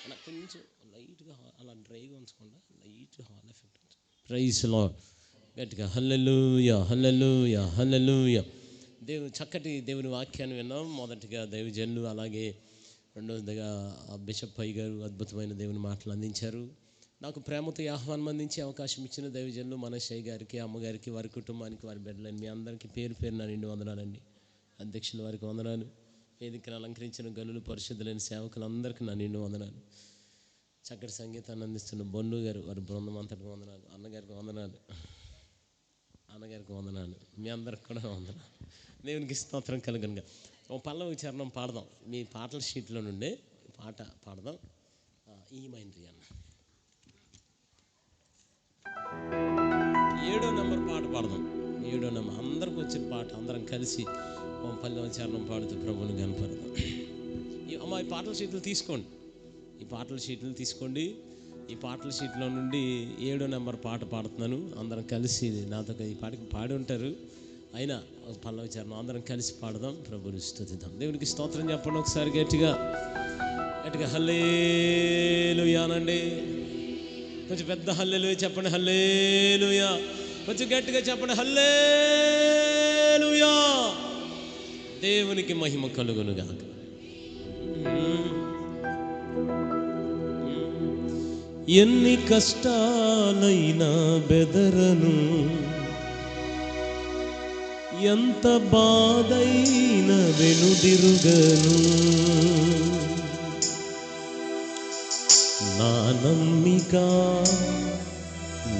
అలా కొంచెం లైట్గా అలా డ్రైగా ఉంచకుండా light hall effect. Praise lord. గట్టిగా హల్లెలూయా హల్లెలూయా హల్లెలూయా. చక్కటి దేవుని వాక్యాన్ని విన్నాం. మొదటిగా దైవజనులు, అలాగే రెండవదిగా బిషప్ పై గారు అద్భుతమైన దేవుని మాటలు అందించారు. నాకు ప్రేమతో ఆహ్వానం అందించే అవకాశం ఇచ్చిన దైవజనులు మనశయ్య గారికి, అమ్మగారికి, వారి కుటుంబానికి, వారి బిడ్డలని మీ అందరికీ పేరు పేరున నిండు వందనాలండి. అధ్యక్షుల వారికి వందనాలు. వేదికను అలంకరించిన గనులు, పరిశుద్ధులైన సేవకులందరికీ నా నిండు వందనాలు. చక్కటి సంగీతాన్ని అందిస్తున్న బొన్ను గారు, వారి బృందం అంతటికి వందనాలు. అన్నగారికి వందనాలు, అన్నగారికి వందనాలు. మీ అందరికి కూడా వందనాలు. దేవునికి స్తోత్రం కలుగునుగా. ఓ పల్లవి చరణం పాడదాం. మీ పాటల షీట్లో నుండి పాట పాడదాం. ఈ మైండ్రీ అన్న 7వ నెంబర్ పాట పాడదాం. 7వ నెంబర్ అందరికి వచ్చిన పాట. అందరం కలిసి ఓ పల్లవి చరణం పాడుతూ ప్రభువుని కనపడదాం. అమ్మ ఈ పాటల షీట్లు తీసుకోండి. ఈ పాటల షీట్లు తీసుకోండి. ఈ పాటల షీట్లో నుండి 7వ నెంబర్ పాట పాడుతున్నాను. అందరం కలిసి నాతో ఈ పాటకి పాడి ఉంటారు. అయినా పల్లవి చరణం అందరం కలిసి పాడదాం, ప్రభువుని స్తుతిద్దాం. దేవునికి స్తోత్రం చెప్పండి ఒకసారి గట్టిగా గట్టిగా. హల్లెలూయా అనండి. కొంచెం పెద్ద హల్లెలూయా చెప్పండి. హల్లెలూయా. కొంచెం గట్టిగా చెప్పండి. హల్లెలూయా. దేవునికి మహిమ కలుగునుగాక. ఎన్ని కష్టాలైనా బెదరను, ఎంత బాధైన వెనుదిరుగను, నా నమ్మిక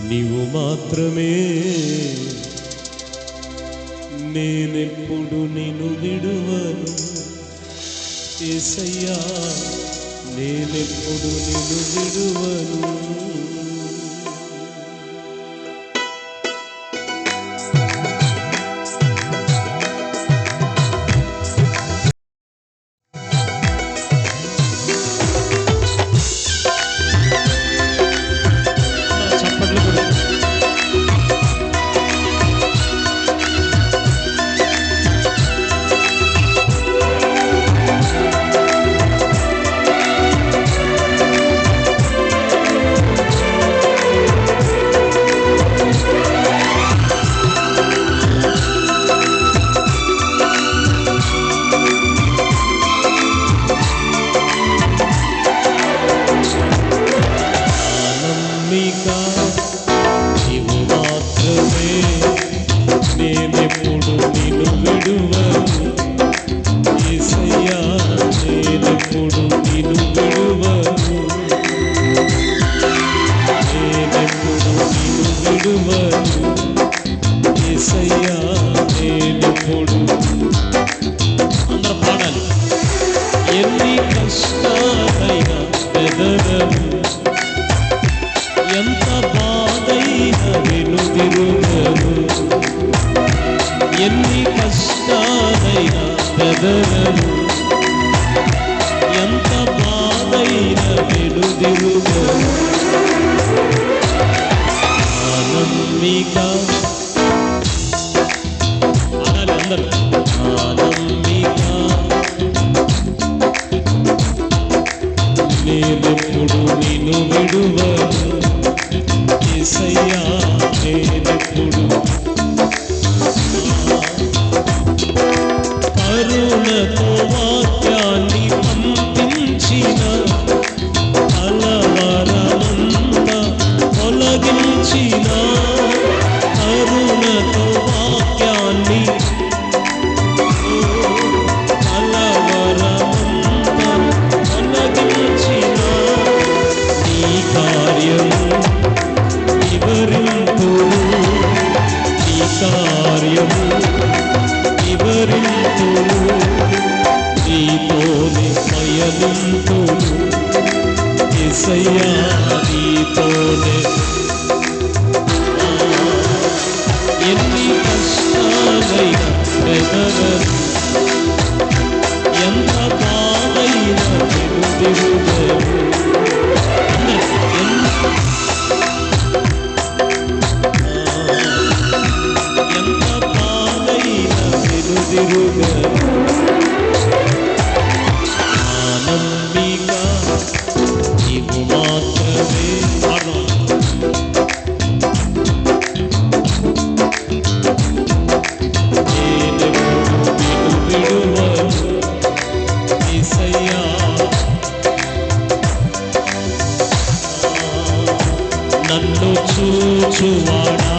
నీవు మాత్రమే, నేనెప్పుడు నిన్ను విడువను యేసయ్యా, నేనెప్పుడు నిన్ను విడువను. ఎన్ని కష్టాలైనా బెదరను, ఎంత బాధైనా వెనుదిరుగను, ఆనందిక అందరూ ఆనందిక, నేనెప్పుడు నిన్ను విడువను యేసయ్యా, నేనెప్పుడు కరుణతో వాక్యాన్ని పంపించిన, కలవరమంతా తొలగించిన, కరుణతో వాక్యాన్ని కలవరమంతా తొలగించిన, నీ కార్యము వివరింతును, నీ కార్యము వివరింతును, నీ నన్ను చూచువాడా,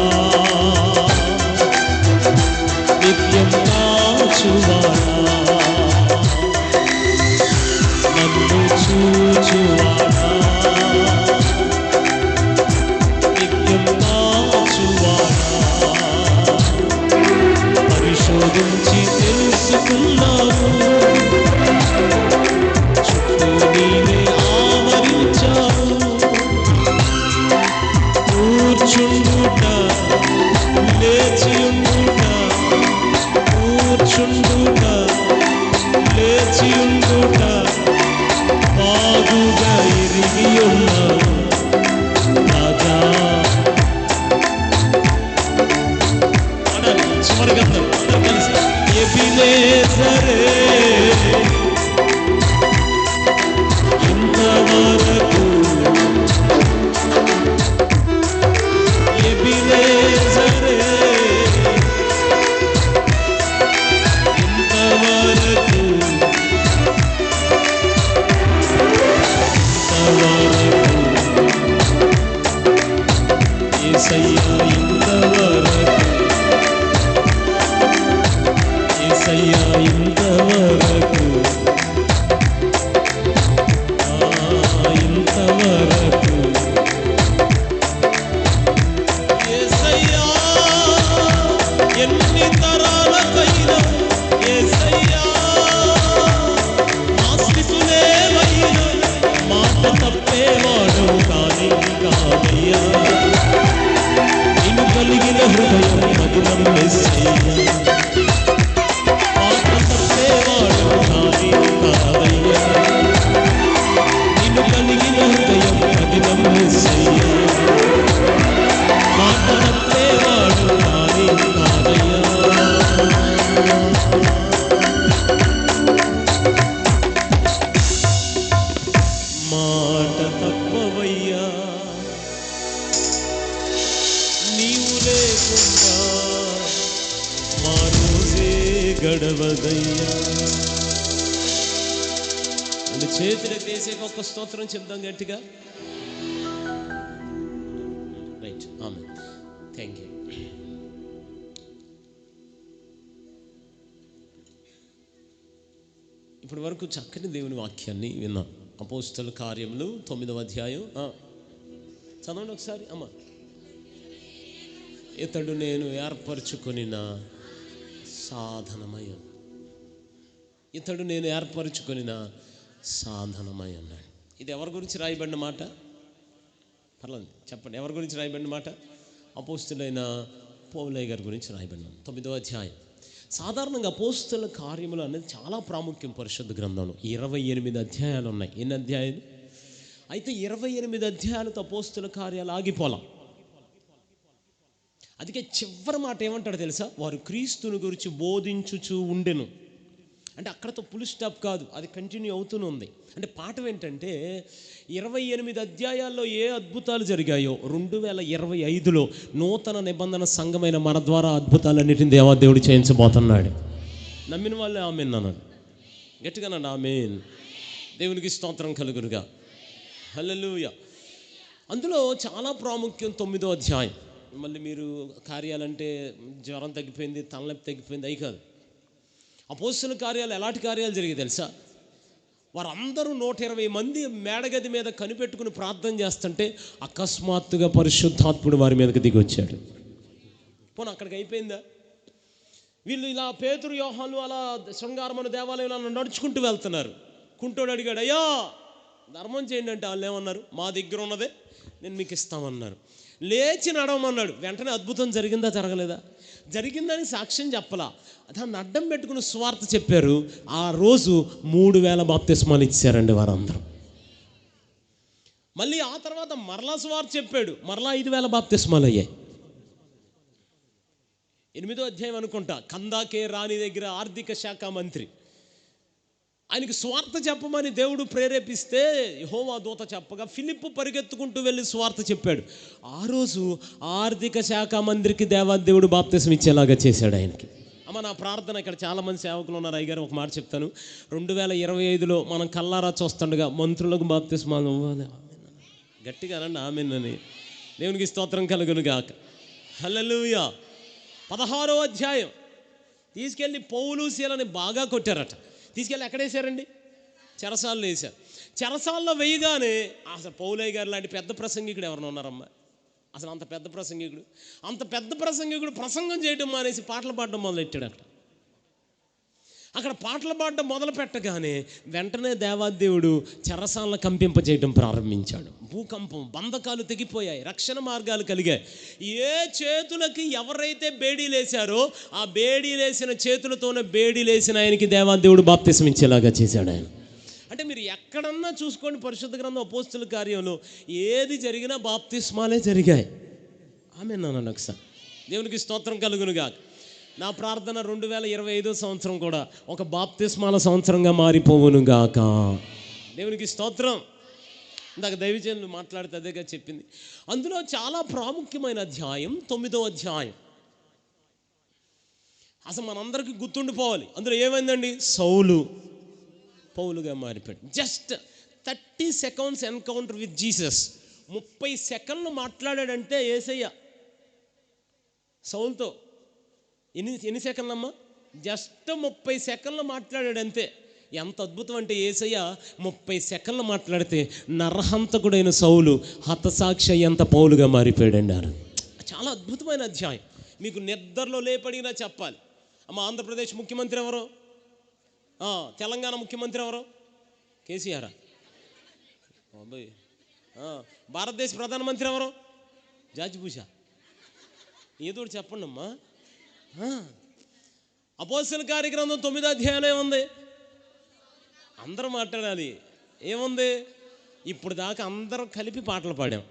నిత్యం కాచువాడా, నన్ను చూచువాడా, నిత్యం కాచువాడా, పరిశోధించి తెలుసుకున్నాను, చుట్టూ నీవే ఆవరించావు. కూర్చుండుట లేచియుండుట, కూర్చుండుట లేచియుండుట బాగుగా ఎరిగి ఉన్నాను రాజా. చివరిగా కలిసి ఎబినేజరే ఇంతవరకు, ఎబినేజరే ఇంతవరకు, ఇంతవరకు యేసయ్యా ఇంతవరకు, యేసయ్యా ఇంతవరకు, ఇంతవరకు యేసయ్యా ఎన్ని తరాలకైనా, యేసయ్యా మా స్థితులేవైనా మాట తప్పేవాడు కానీ కాదయ్యా. నిన్ను కలిగిన హృదయం మధురం యేసయ్యా, మాట తప్పేవాడు కానీ కాదయ్యా. నిన్ను కలిగిన హృదయం మధురం యేసయ్యా, మాట తప్పేవాడు కానీ కాదయ్యా. మాట తప్పవయ్యా, నీవు లేకుండా మా రోజే గడవదయ్యా. అంటే చేతులకు వేసేక ఒక్క స్తోత్రం చెప్దాం గట్టిగా. Right, amen. Thank you. ఇప్పటి వరకు చక్కని దేవుని వాక్యాన్ని విన్నాం. అపోస్తలుల కార్యములు 9వ అధ్యాయం చదవండి ఒకసారి అమ్మ. ఇతడు నేను ఏర్పరచుకొనిన సాధనమై, ఇతడు నేను ఏర్పరచుకొనిన సాధనమై అన్నాడు. ఇది ఎవరి గురించి రాయబడిన మాట? పర్లేదు చెప్పండి, ఎవరి గురించి రాయబడిన మాట? అపోస్తలుడైన పౌలు గారి గురించి రాయబడిన 9వ అధ్యాయం. సాధారణంగా అపోస్తలుల కార్యములు అనేది చాలా ప్రాముఖ్యం పరిశుద్ధ గ్రంథంలో. 28 అధ్యాయాలు ఉన్నాయి. ఎన్ని అధ్యాయాలు? అయితే 28 అధ్యాయాలతో అపోస్తలుల కార్యాలు ఆగిపోలా. అందుకే చివరి మాట ఏమంటాడు తెలుసా? వారు క్రీస్తుని గురించి బోధించుచూ ఉండెను. అంటే అక్కడతో ఫుల్ స్టాప్ కాదు, అది కంటిన్యూ అవుతూనే ఉంది. అంటే పాఠం ఏంటంటే 28 అధ్యాయాల్లో ఏ అద్భుతాలు జరిగాయో 2025లో నూతన నిబంధన సంఘమైన మన ద్వారా అద్భుతాలన్నిటిని దేవాదేవుడు చేయించబోతున్నాడు. నమ్మిన వాళ్ళే ఆమెన్ అన్నాడు. గట్టిగానండి ఆమెన్. దేవునికి స్తోత్రం కలుగునుగా. హల్లెలూయా. అందులో చాలా ప్రాముఖ్యం 9వ అధ్యాయం. మళ్ళీ మీరు కార్యాలంటే జ్వరం తగ్గిపోయింది, తలనొప్పి తగ్గిపోయింది అయి కాదు. అపోస్తలుల కార్యాలు ఎలాంటి కార్యాలు జరిగాయి తెలుసా? వారందరూ 120 మంది మేడగది మీద కనిపెట్టుకుని ప్రార్థన చేస్తుంటే అకస్మాత్తుగా పరిశుద్ధాత్ముడు వారి మీదకి దిగి వచ్చాడు. పోనీ అక్కడికి అయిపోయిందా? వీళ్ళు ఇలా పేతురు యోహాను అలా శృంగారమను దేవాలయంలో నడుచుకుంటూ వెళ్తున్నారు. కుంటోడు అడిగాడు, అయ్యా ధర్మం చేయండి అంటే వాళ్ళు ఏమన్నారు? మా దగ్గర ఉన్నదే నేను మీకు ఇస్తామన్నారు. లేచి నడవమన్నాడు. వెంటనే అద్భుతం జరిగిందా జరగలేదా? జరిగిందని సాక్ష్యం చెప్పలా, దాన్ని అడ్డం పెట్టుకుని సువార్త చెప్పారు. ఆ రోజు 3000 బాప్తిస్మాలు ఇచ్చారండి వారందరూ. మళ్ళీ ఆ తర్వాత మరలా సువార్త చెప్పాడు, మరలా 5000 బాప్తిస్మాలు అయ్యాయి. 8వ అధ్యాయం అనుకుంటా, కందాకే రాణి దగ్గర ఆర్థిక శాఖ మంత్రి, ఆయనకి స్వార్థ చెప్పమని దేవుడు ప్రేరేపిస్తే యెహోవా దూత చెప్పగా ఫిలిప్పు పరిగెత్తుకుంటూ వెళ్ళి స్వార్థ చెప్పాడు. ఆ రోజు ఆర్థిక శాఖ మంత్రికి దేవాదేవుడు బాప్తిసం ఇచ్చేలాగా చేశాడు ఆయనకి. అమ్మ నా ప్రార్థన, ఇక్కడ చాలామంది సేవకులు ఉన్నారు. అయ్యగారు ఒక మాట చెప్తాను, 2025లో మనం కల్లారా చూస్తుండగా మంత్రులకు బాప్తిస్మాలు గట్టిగా అనండి ఆమెన్ అని. దేవునికి స్తోత్రం కలుగును గాక. హల్లెలూయా. 16వ అధ్యాయం తీసుకెళ్ళి పౌలు శీలని బాగా కొట్టారట. తీసుకెళ్ళి ఎక్కడేశారండి? చెరసాల్లో వేశారు. చెరసాల్లో వేయగానే అసలు పౌలయ్య గారు లాంటి పెద్ద ప్రసంగికుడు ఎవరైనా ఉన్నారమ్మా? అసలు అంత పెద్ద ప్రసంగికుడు ప్రసంగం చేయడం మానేసి పాటలు పాడడం మొదలెట్టాడు. అక్కడ పాటలు పాడడం మొదలు పెట్టగానే వెంటనే దేవాదేవుడు చెరసాలను కంపింపజేయడం ప్రారంభించాడు. భూకంపం, బంధకాలు తెగిపోయాయి, రక్షణ మార్గాలు కలిగాయి. ఏ చేతులకి ఎవరైతే బేడీలేశారో ఆ బేడీలేసిన చేతులతోనే బేడీలేసిన ఆయనకి దేవాదేవుడు బాప్తిసం ఇచ్చేలాగా చేశాడు ఆయన. అంటే మీరు ఎక్కడన్నా చూసుకోండి, పరిశుద్ధ గ్రంథం అపోస్తుల కార్యంలో ఏది జరిగినా బాప్తిస్మాలే జరిగాయి. ఆమేన్ అన్నాను ఒకసారి. దేవునికి స్తోత్రం కలుగునుగా. నా ప్రార్థన 2025 సంవత్సరం కూడా ఒక బాప్తిస్మాల సంవత్సరంగా మారిపోవునుగాక. దేవునికి స్తోత్రం. ఇందాక దైవజనులు మాట్లాడితే అదేగా చెప్పింది. అందులో చాలా ప్రాముఖ్యమైన అధ్యాయం 9వ అధ్యాయం. అసలు మనందరికీ గుర్తుండిపోవాలి. అందులో ఏమైందండి? సౌలు పౌలుగా మారిపోయాడు. Just 30 seconds encounter with Jesus. 30 సెకండ్లు మాట్లాడాడంటే యేసయ్య సౌలుతో. ఎన్ని సెకండ్లమ్మా? జస్ట్ 30 సెకండ్లు మాట్లాడాడంతే. ఎంత అద్భుతం అంటే యేసయ్య 30 సెకండ్లు మాట్లాడితే నరహంతకుడైన సౌలు హతసాక్షి అయ్యేంత పౌలుగా మారిపోయాడండి. చాలా అద్భుతమైన అధ్యాయం. మీకు నిద్రలో లేపడినా చెప్పాలి. అమ్మ, ఆంధ్రప్రదేశ్ ముఖ్యమంత్రి ఎవరు? తెలంగాణ ముఖ్యమంత్రి ఎవరు? కేసీఆర్. భారతదేశ ప్రధానమంత్రి ఎవరు? జార్జ్ బుషా. ఏదో చెప్పండి అమ్మా. అపోస్తలుల కార్యగ్రంథం 9వ అధ్యాయం ఏముంది? అందరూ మాట్లాడాలి. ఏముంది? ఇప్పుడు దాకా అందరం కలిపి పాటలు పాడాం,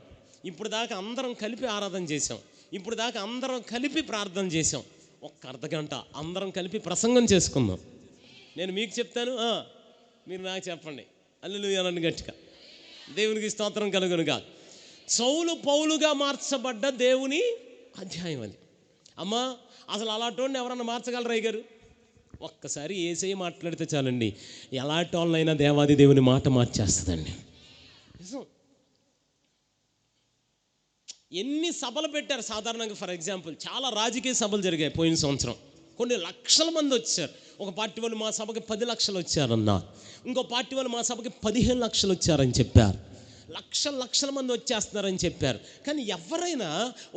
ఇప్పుడు దాకా అందరం కలిపి ఆరాధన చేసాం, ఇప్పుడు దాకా అందరం కలిపి ప్రార్థన చేసాం. ఒక్క అర్ధగంట అందరం కలిపి ప్రసంగం చేసుకుందాం. నేను మీకు చెప్తాను, మీరు నాకు చెప్పండి. హల్లెలూయా అనండి గట్టిగా. దేవునికి స్తోత్రం కలుగునుగా. సౌలు పౌలుగా మార్చబడ్డ దేవుని అధ్యాయం అది. అమ్మా, అసలు అలాంటి ఎవరన్నా మార్చగలరా గారు? ఒక్కసారి యేసయ్య మాట్లాడితే చాలండి, ఎలాంటి వాళ్ళైనా దేవాది దేవుని మాట మార్చేస్తుందండి. నిజం. ఎన్ని సభలు పెట్టారు సాధారణంగా. ఫర్ ఎగ్జాంపుల్, చాలా రాజకీయ సభలు జరిగాయి పోయిన సంవత్సరం. కొన్ని లక్షల మంది వచ్చారు. ఒక పార్టీ వాళ్ళు మా సభకి 10 లక్షలు వచ్చారన్నారు, ఇంకో పార్టీ వాళ్ళు మా సభకి 15 లక్షలు వచ్చారని చెప్పారు. లక్షల మంది వచ్చేస్తున్నారని చెప్పారు. కానీ ఎవరైనా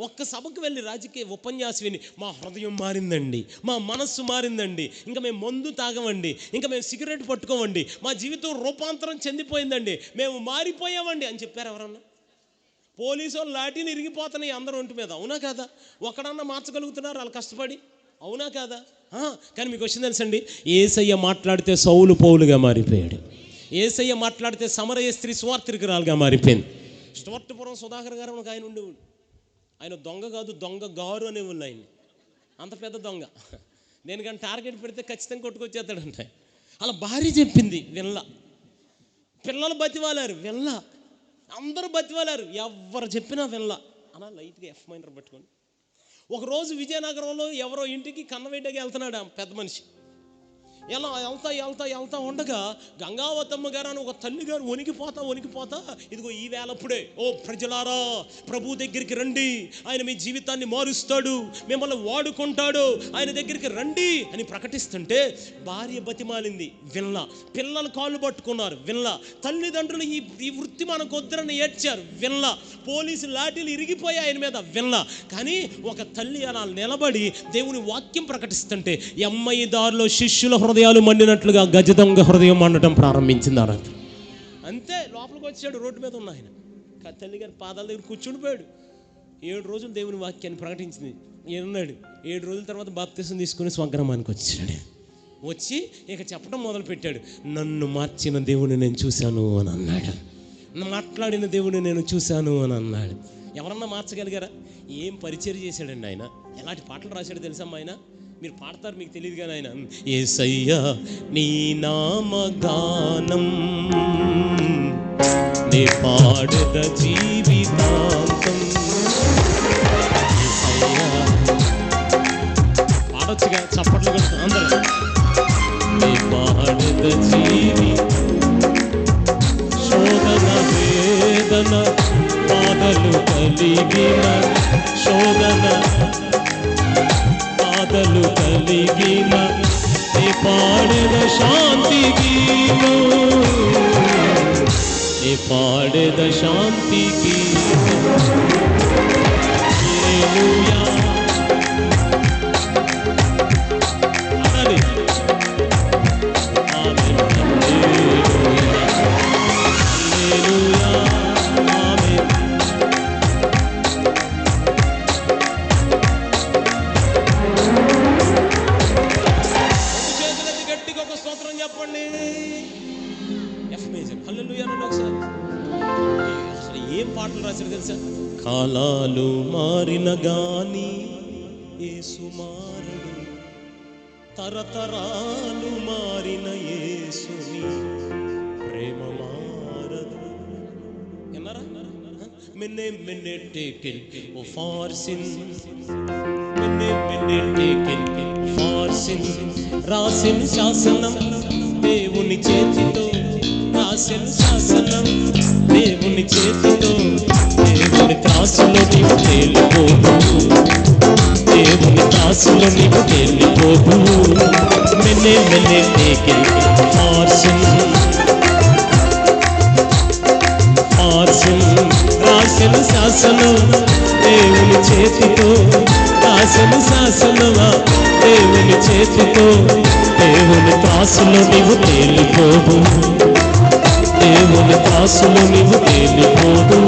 ఒక్క సభకు వెళ్ళి రాజకీయ ఉపన్యాసం విని మా హృదయం మారిందండి, మా మనస్సు మారిందండి, ఇంకా మేము మందు తాగమండి, ఇంకా మేము సిగరెట్ పట్టుకోమండి, మా జీవితం రూపాంతరం చెందిపోయిందండి, మేము మారిపోయామండి అని చెప్పారు ఎవరన్నా? పోలీసు వాళ్ళు లాఠీలు ఇరిగిపోతున్నాయి అందరూ ఒంటి మీద. అవునా కాదా? ఒకడన్నా మార్చగలుగుతున్నారు వాళ్ళు కష్టపడి. అవునా కాదా? కానీ మీకు వచ్చింది తెలుసండి, యేసయ్య మాట్లాడితే సౌలు పౌలుగా మారిపోయాడు. యేసయ్య మాట్లాడితే సమరయ స్త్రీ సువార్తికురాలుగా మారిపోయింది. స్టోర్టుపురం సుధాకర్ గారు ఒక ఆయన ఉండేవాడు. ఆయన దొంగ కాదు, దొంగ గారు అనేవాళ్ళు. ఆయన అంత పెద్ద దొంగ. దేనికని టార్గెట్ పెడితే ఖచ్చితంగా కొట్టుకొచ్చేస్తాడంటే. అలా భార్య చెప్పింది వినలా, పిల్లలు బతివాలారు వినలా, అందరూ బతివాలారు, ఎవరు చెప్పినా వినలా. అలా లైట్గా ఎఫ్ మైనర్ పట్టుకోండి. ఒకరోజు విజయనగరంలో ఎవరో ఇంటికి కన్నవేటకి వెళ్తున్నాడు ఆ పెద్ద మనిషి. ఎలా వెళ్తా ఉండగా గంగావతమ్మ గారు అని ఒక తల్లి గారు వణికిపోతా ఇదిగో ఈ వేళప్పుడే, ఓ ప్రజలారా, ప్రభు దగ్గరికి రండి, ఆయన మీ జీవితాన్ని మారుస్తాడు, మిమ్మల్ని వాడుకుంటాడు, ఆయన దగ్గరికి రండి అని ప్రకటిస్తుంటే భార్య బతిమాలింది వినలా, పిల్లలు కాళ్ళు పట్టుకున్నారు వినలా, తల్లిదండ్రులు ఈ వృత్తి మనకు వద్దరని ఏడ్చారు వినలా, పోలీసు లాఠీలు ఇరిగిపోయి ఆయన మీద వినలా. కానీ ఒక తల్లి అలా నిలబడి దేవుని వాక్యం ప్రకటిస్తుంటే ఎమ్మాయి దారిలో శిష్యుల హృదయాలు మండినట్లుగా గజదొంగ హృదయం మండటం ప్రారంభించింది. అంతే లోపలికి వచ్చాడు. రోడ్డు మీద ఉన్న ఆయన తల్లి గారి పాదాల దగ్గర కూర్చుండిపోయాడు. 7 రోజులు దేవుని వాక్యాన్ని ప్రకటించింది. ఏమన్నాడు? 7 రోజుల తర్వాత బాప్తిసం తీసుకుని స్వగ్రామానికి వచ్చాడు. వచ్చి ఇక చెప్పడం మొదలు పెట్టాడు. నన్ను మార్చిన దేవుని నేను చూశాను అని అన్నాడు, మాట్లాడిన దేవుని నేను చూశాను అని అన్నాడు. ఎవరన్నా మార్చగలిగారా? ఏం పరిచయం చేశాడండి ఆయన. ఎలాంటి పాటలు రాశాడు తెలుసమ్మా ఆయన? మీరు పాడతారు, మీకు తెలియదు కానీ ఆయన యేసయ్యా నీ నామగానం నే పాడద జీవితాంతం. పాడొచ్చుగా, చప్పట్లు కొడుతూ అందరూ. నే పాడద జీవి శోధన వేదన బాధ బాధలు కలిగిన శోధన బాధలు కలిగిన నీ పాడెద శాంతి గీతం, నీ పాడెద శాంతి గీతం. హల్లెలూయా కాలాలు మారిన గాని యేసు మారడు, తరతరాలు మారిన యేసుని ప్రేమ మారదు. ఎన్నారా మెన్నే మెన్నే టేకెన్ ఫార్ సిన్, మెన్నే మెన్నే టేకెన్ ఫార్ సిన్. రాసిన శాసనం దేవుని చేతితో, రాసిన శాసనం దేవుని చేతితో. దేవుని త్రాసులో నీవు తేలిపోదు, దేవుని త్రాసులో నీవు తేలిపోదు. మెన్నే మెన్నే టేకెన్ ఫార్ సిన్, ఫార్ సిన్. రాసిన శాసనం దేవుని చేతితో, రాసిన శాసనమా దేవుని చేతితో. దేవుని త్రాసులో నీవు తేలిపోదు, దేవుని త్రాసులో నీవు తేలిపోదు.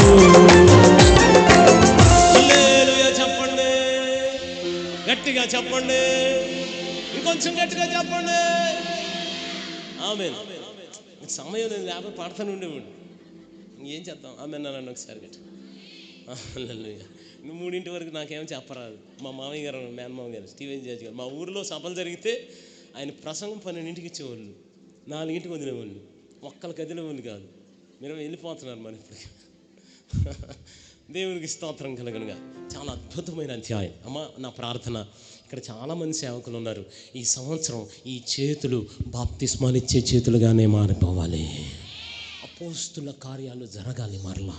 హల్లెలూయా చెప్పండి, గట్టిగా చెప్పండి, ఇంకొంచెం గట్టిగా చెప్పండి. ఆమేన్. సమయం నేను లేకపోతే పాడుతూనే ఉండేవాడు. ఏం చేద్దాం? ఆమేన్ అన్నాను ఒకసారి గట్టి. హల్లెలూయా. నువ్వు 3 వరకు నాకేమో చెప్పరాదు. మా మామయ్య గారు, మేనమామ గారు, స్టీవెన్ జార్జ్ గారు, మా ఊరిలో సభలు జరిగితే ఆయన ప్రసంగం 12ంటికి ఇచ్చేవాళ్ళు, 4ంటికి వదిలేవాళ్ళు. ఒక్కరికి వదిలేవాళ్ళు కాదు. మీరు వెళ్ళిపోతున్నారు మరి ఇప్పటికి. దేవునికి స్తోత్రం కలుగునుగా. చాలా అద్భుతమైన అధ్యాయం. అమ్మ, నా ప్రార్థన, ఇక్కడ చాలామంది సేవకులు ఉన్నారు. ఈ సంవత్సరం ఈ చేతులు బాప్తిస్మాలు ఇచ్చే చేతులుగానే మారిపోవాలి. అపోస్తుల కార్యాలు జరగాలి. మరలా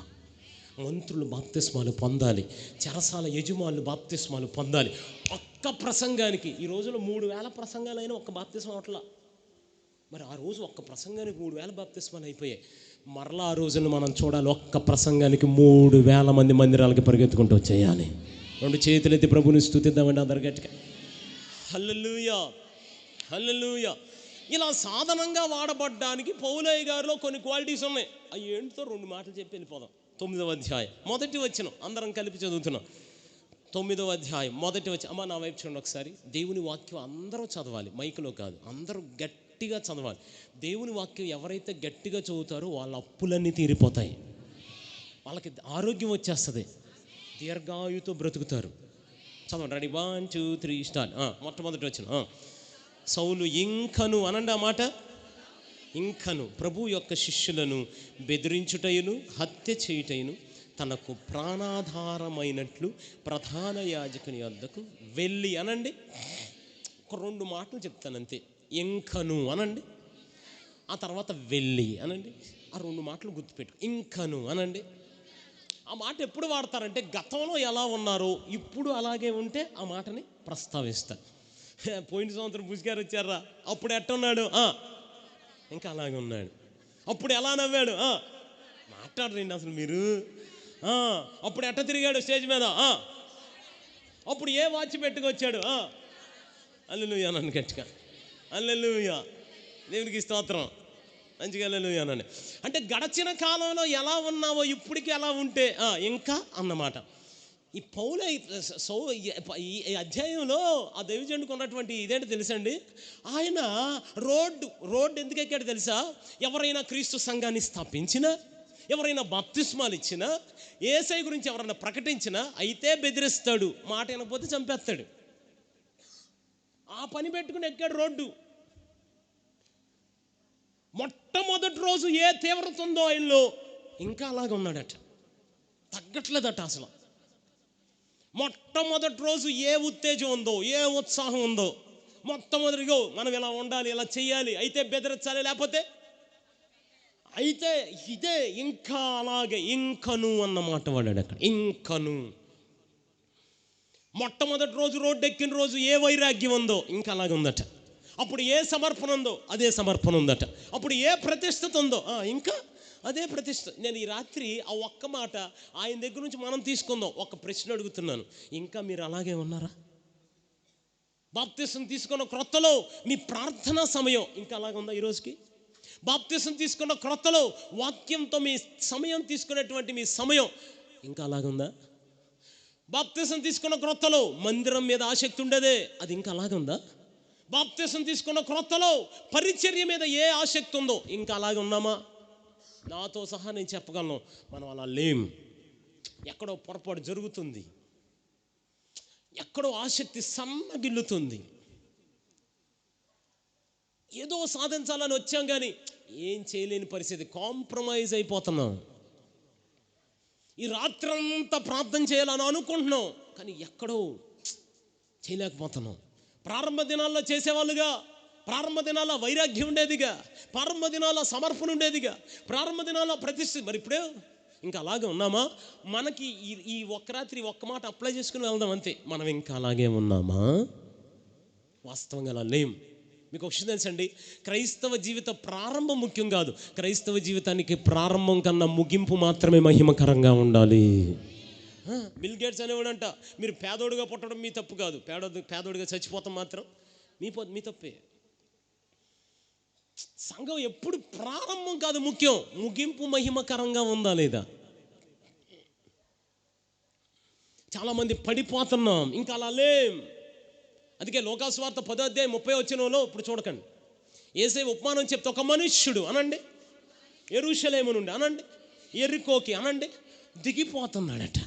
మంత్రులు బాప్తిస్మాలు పొందాలి, చెరసాల యజమానులు బాప్తిస్మాలు పొందాలి. ఒక్క ప్రసంగానికి ఈ రోజులో 3000 ప్రసంగాలైనా ఒక్క బాప్తిస్మం అట్లా. మరి ఆ రోజు ఒక్క ప్రసంగానికి 3000 బాప్తిస్మాలు అయిపోయాయి. మరలా ఆ రోజున మనం చూడాలి, ఒక్క ప్రసంగానికి 3000 మంది మందిరాలకి పరిగెత్తుకుంటూ వచ్చేయాలి. 2 చేతులెత్తి ప్రభుని స్తుతిద్దామండి అందరు గట్టిగా. హల్లెలూయా, హల్లెలూయా. ఇలా సాధనంగా వాడబడ్డానికి పౌలయ్య గారిలో కొన్ని క్వాలిటీస్ ఉన్నాయి. అవి ఏంటితో 2 మాటలు చెప్పి వెళ్ళిపోదాం. 9వ అధ్యాయం మొదటి వచనం అందరం కలిపి చదువుతున్నాం. 9వ అధ్యాయం మొదటి వచనం. అమ్మ, నా వైపు చూడండి ఒకసారి. దేవుని వాక్యం అందరూ చదవాలి, మైకులో కాదు, అందరూ గట్టిగా చదవాలి. దేవుని వాక్యం ఎవరైతే గట్టిగా చదువుతారో వాళ్ళ అప్పులన్నీ తీరిపోతాయి, వాళ్ళకి ఆరోగ్యం వచ్చేస్తుంది, దీర్ఘాయుతో బ్రతుకుతారు. చదవండి, రెడీ, 1 2 3 స్టార్ట్. మొట్టమొదటి వచ్చిన సౌలు ఇంకను అనండి ఆ మాట. ఇంకను ప్రభు యొక్క శిష్యులను బెదిరించుటయును హత్య చేయుటయును తనకు ప్రాణాధారమైనట్లు ప్రధాన యాజకుని వద్దకు వెళ్ళి అనండి. ఒక 2 మాటలు చెప్తాను అంతే. ఇంకను అనండి, ఆ తర్వాత వెళ్ళి అనండి. ఆ 2 మాటలు గుర్తుపెట్టు. ఇంకను అనండి. ఆ మాట ఎప్పుడు వాడతారంటే గతంలో ఎలా ఉన్నారో ఇప్పుడు అలాగే ఉంటే ఆ మాటని ప్రస్తావిస్తారు. పోయిన సంవత్సరం పుష్గారు వచ్చారా, అప్పుడు ఎట్టున్నాడు, ఇంకా అలాగే ఉన్నాడు. అప్పుడు ఎలా నవ్వాడు, మాట్లాడరండి అసలు మీరు. అప్పుడు ఎట్ట తిరిగాడు స్టేజ్ మీద, అప్పుడు ఏ వాచ్ పెట్టుకొచ్చాడు. హల్లెలూయా నన్ను గట్టిగా. హల్లెలూయా, దేవునికి స్తోత్రం. మంచిగా హల్లెలూయా అనండి. అంటే గడచిన కాలంలో ఎలా ఉన్నావో ఇప్పటికి ఎలా ఉంటే ఇంకా అన్నమాట. ఈ ఈ అధ్యాయంలో ఆ దైవజనుడికి ఉన్నటువంటి ఇదేంటి తెలుసండి, ఆయన రోడ్డు ఎందుకు ఎక్కాడు తెలుసా? ఎవరైనా క్రీస్తు సంఘాన్ని స్థాపించినా, ఎవరైనా బాప్తిస్మాలు ఇచ్చినా, యేసయ్య గురించి ఎవరైనా ప్రకటించినా అయితే బెదిరిస్తాడు, మాట వినకపోతే చంపేస్తాడు. ఆ పని పెట్టుకుని ఎక్కాడు రోడ్డు. మొట్టమొదటి రోజు ఏ తీవ్రత ఉందో ఆయనలో ఇంకా అలాగే ఉన్నాడట, తగ్గట్లేదట అసలు. మొట్టమొదటి రోజు ఏ ఉత్తేజం ఉందో, ఏ ఉత్సాహం ఉందో, మొట్టమొదటిగా మనం ఇలా ఉండాలి, ఇలా చెయ్యాలి, అయితే బెదిరించాలి, లేకపోతే అయితే ఇదే ఇంకా అలాగే ఇంకను అన్న మాట వాడాడు అక్కడ. ఇంకను మొట్టమొదటి రోజు రోడ్డు ఎక్కిన రోజు ఏ వైరాగ్యం ఉందో ఇంకా అలాగే ఉందట. అప్పుడు ఏ సమర్పణ ఉందో అదే సమర్పణ ఉందట. అప్పుడు ఏ ప్రతిష్ఠత ఉందో ఇంకా అదే ప్రతిష్ఠ. నేను ఈ రాత్రి ఆ ఒక్క మాట ఆయన దగ్గర నుంచి మనం తీసుకుందాం. ఒక ప్రశ్న అడుగుతున్నాను, ఇంకా మీరు అలాగే ఉన్నారా? బాప్తిసం తీసుకున్న క్రొత్తలో మీ ప్రార్థనా సమయం ఇంకా అలాగే ఉందా? ఈరోజుకి బాప్తిసం తీసుకున్న క్రొత్తలో వాక్యంతో మీ సమయం తీసుకునేటువంటి మీ సమయం ఇంకా అలాగే ఉందా? బాప్తిసం తీసుకున్న క్రొత్తలో మందిరం మీద ఆసక్తి ఉండేదే, అది ఇంకా అలాగే ఉందా? బాప్తిసం తీసుకున్న క్రొత్తలో పరిచర్య మీద ఏ ఆసక్తి ఉందో ఇంకా అలాగే ఉన్నామా? నాతో సహా నేను చెప్పగలను, మనం అలా లేం. ఎక్కడో పొరపాటు జరుగుతుంది, ఎక్కడో ఆసక్తి సన్నగిల్లుతుంది. ఏదో సాధించాలని వచ్చాం కానీ ఏం చేయలేని పరిస్థితి, కాంప్రమైజ్ అయిపోతున్నాం. ఈ రాత్రంతా ప్రార్థన చేయాలని అనుకుంటున్నాం కానీ ఎక్కడో చేయలేకపోతున్నాం. ప్రారంభ దినాల్లో చేసేవాళ్ళుగా, ప్రారంభ దినాల్లో వైరాగ్యం ఉండేదిగా, ప్రారంభ దినాల్లో సమర్పణ ఉండేదిగా, ప్రారంభ దినాల్లో ప్రతిష్ఠ. మరి ఇప్పుడే ఇంకా అలాగే ఉన్నామా? మనకి ఈ ఒక్క రాత్రి ఒక్క మాట అప్లై చేసుకుని వెళ్దాం అంతే. మనం ఇంకా అలాగే ఉన్నామా? వాస్తవంగా అలా లేం. మీకు ఒక విషయం తెలుసండి, క్రైస్తవ జీవిత ప్రారంభం ముఖ్యం కాదు. క్రైస్తవ జీవితానికి ప్రారంభం కన్నా ముగింపు మాత్రమే మహిమకరంగా ఉండాలి. బిల్ గేట్స్ అనేవాడంట, మీరు పేదోడుగా పుట్టడం మీ తప్పు కాదు, పేదోడుగా చచ్చిపోతాం మాత్రం మీ తప్పే. సంఘం ఎప్పుడు ప్రారంభం కాదు ముఖ్యం, ముగింపు మహిమకరంగా ఉందా లేదా. చాలామంది పడిపోతున్నాం, ఇంకా అలా లేం. అందుకే లోకాసువార్త 10:30 ఇప్పుడు చూడకండి, యేసయ్య ఉపమానం చెప్తే ఒక మనుష్యుడు అనండి యెరూషలేము నుండి అనండి యెరికోకి అనండి దిగిపోతున్నాడు.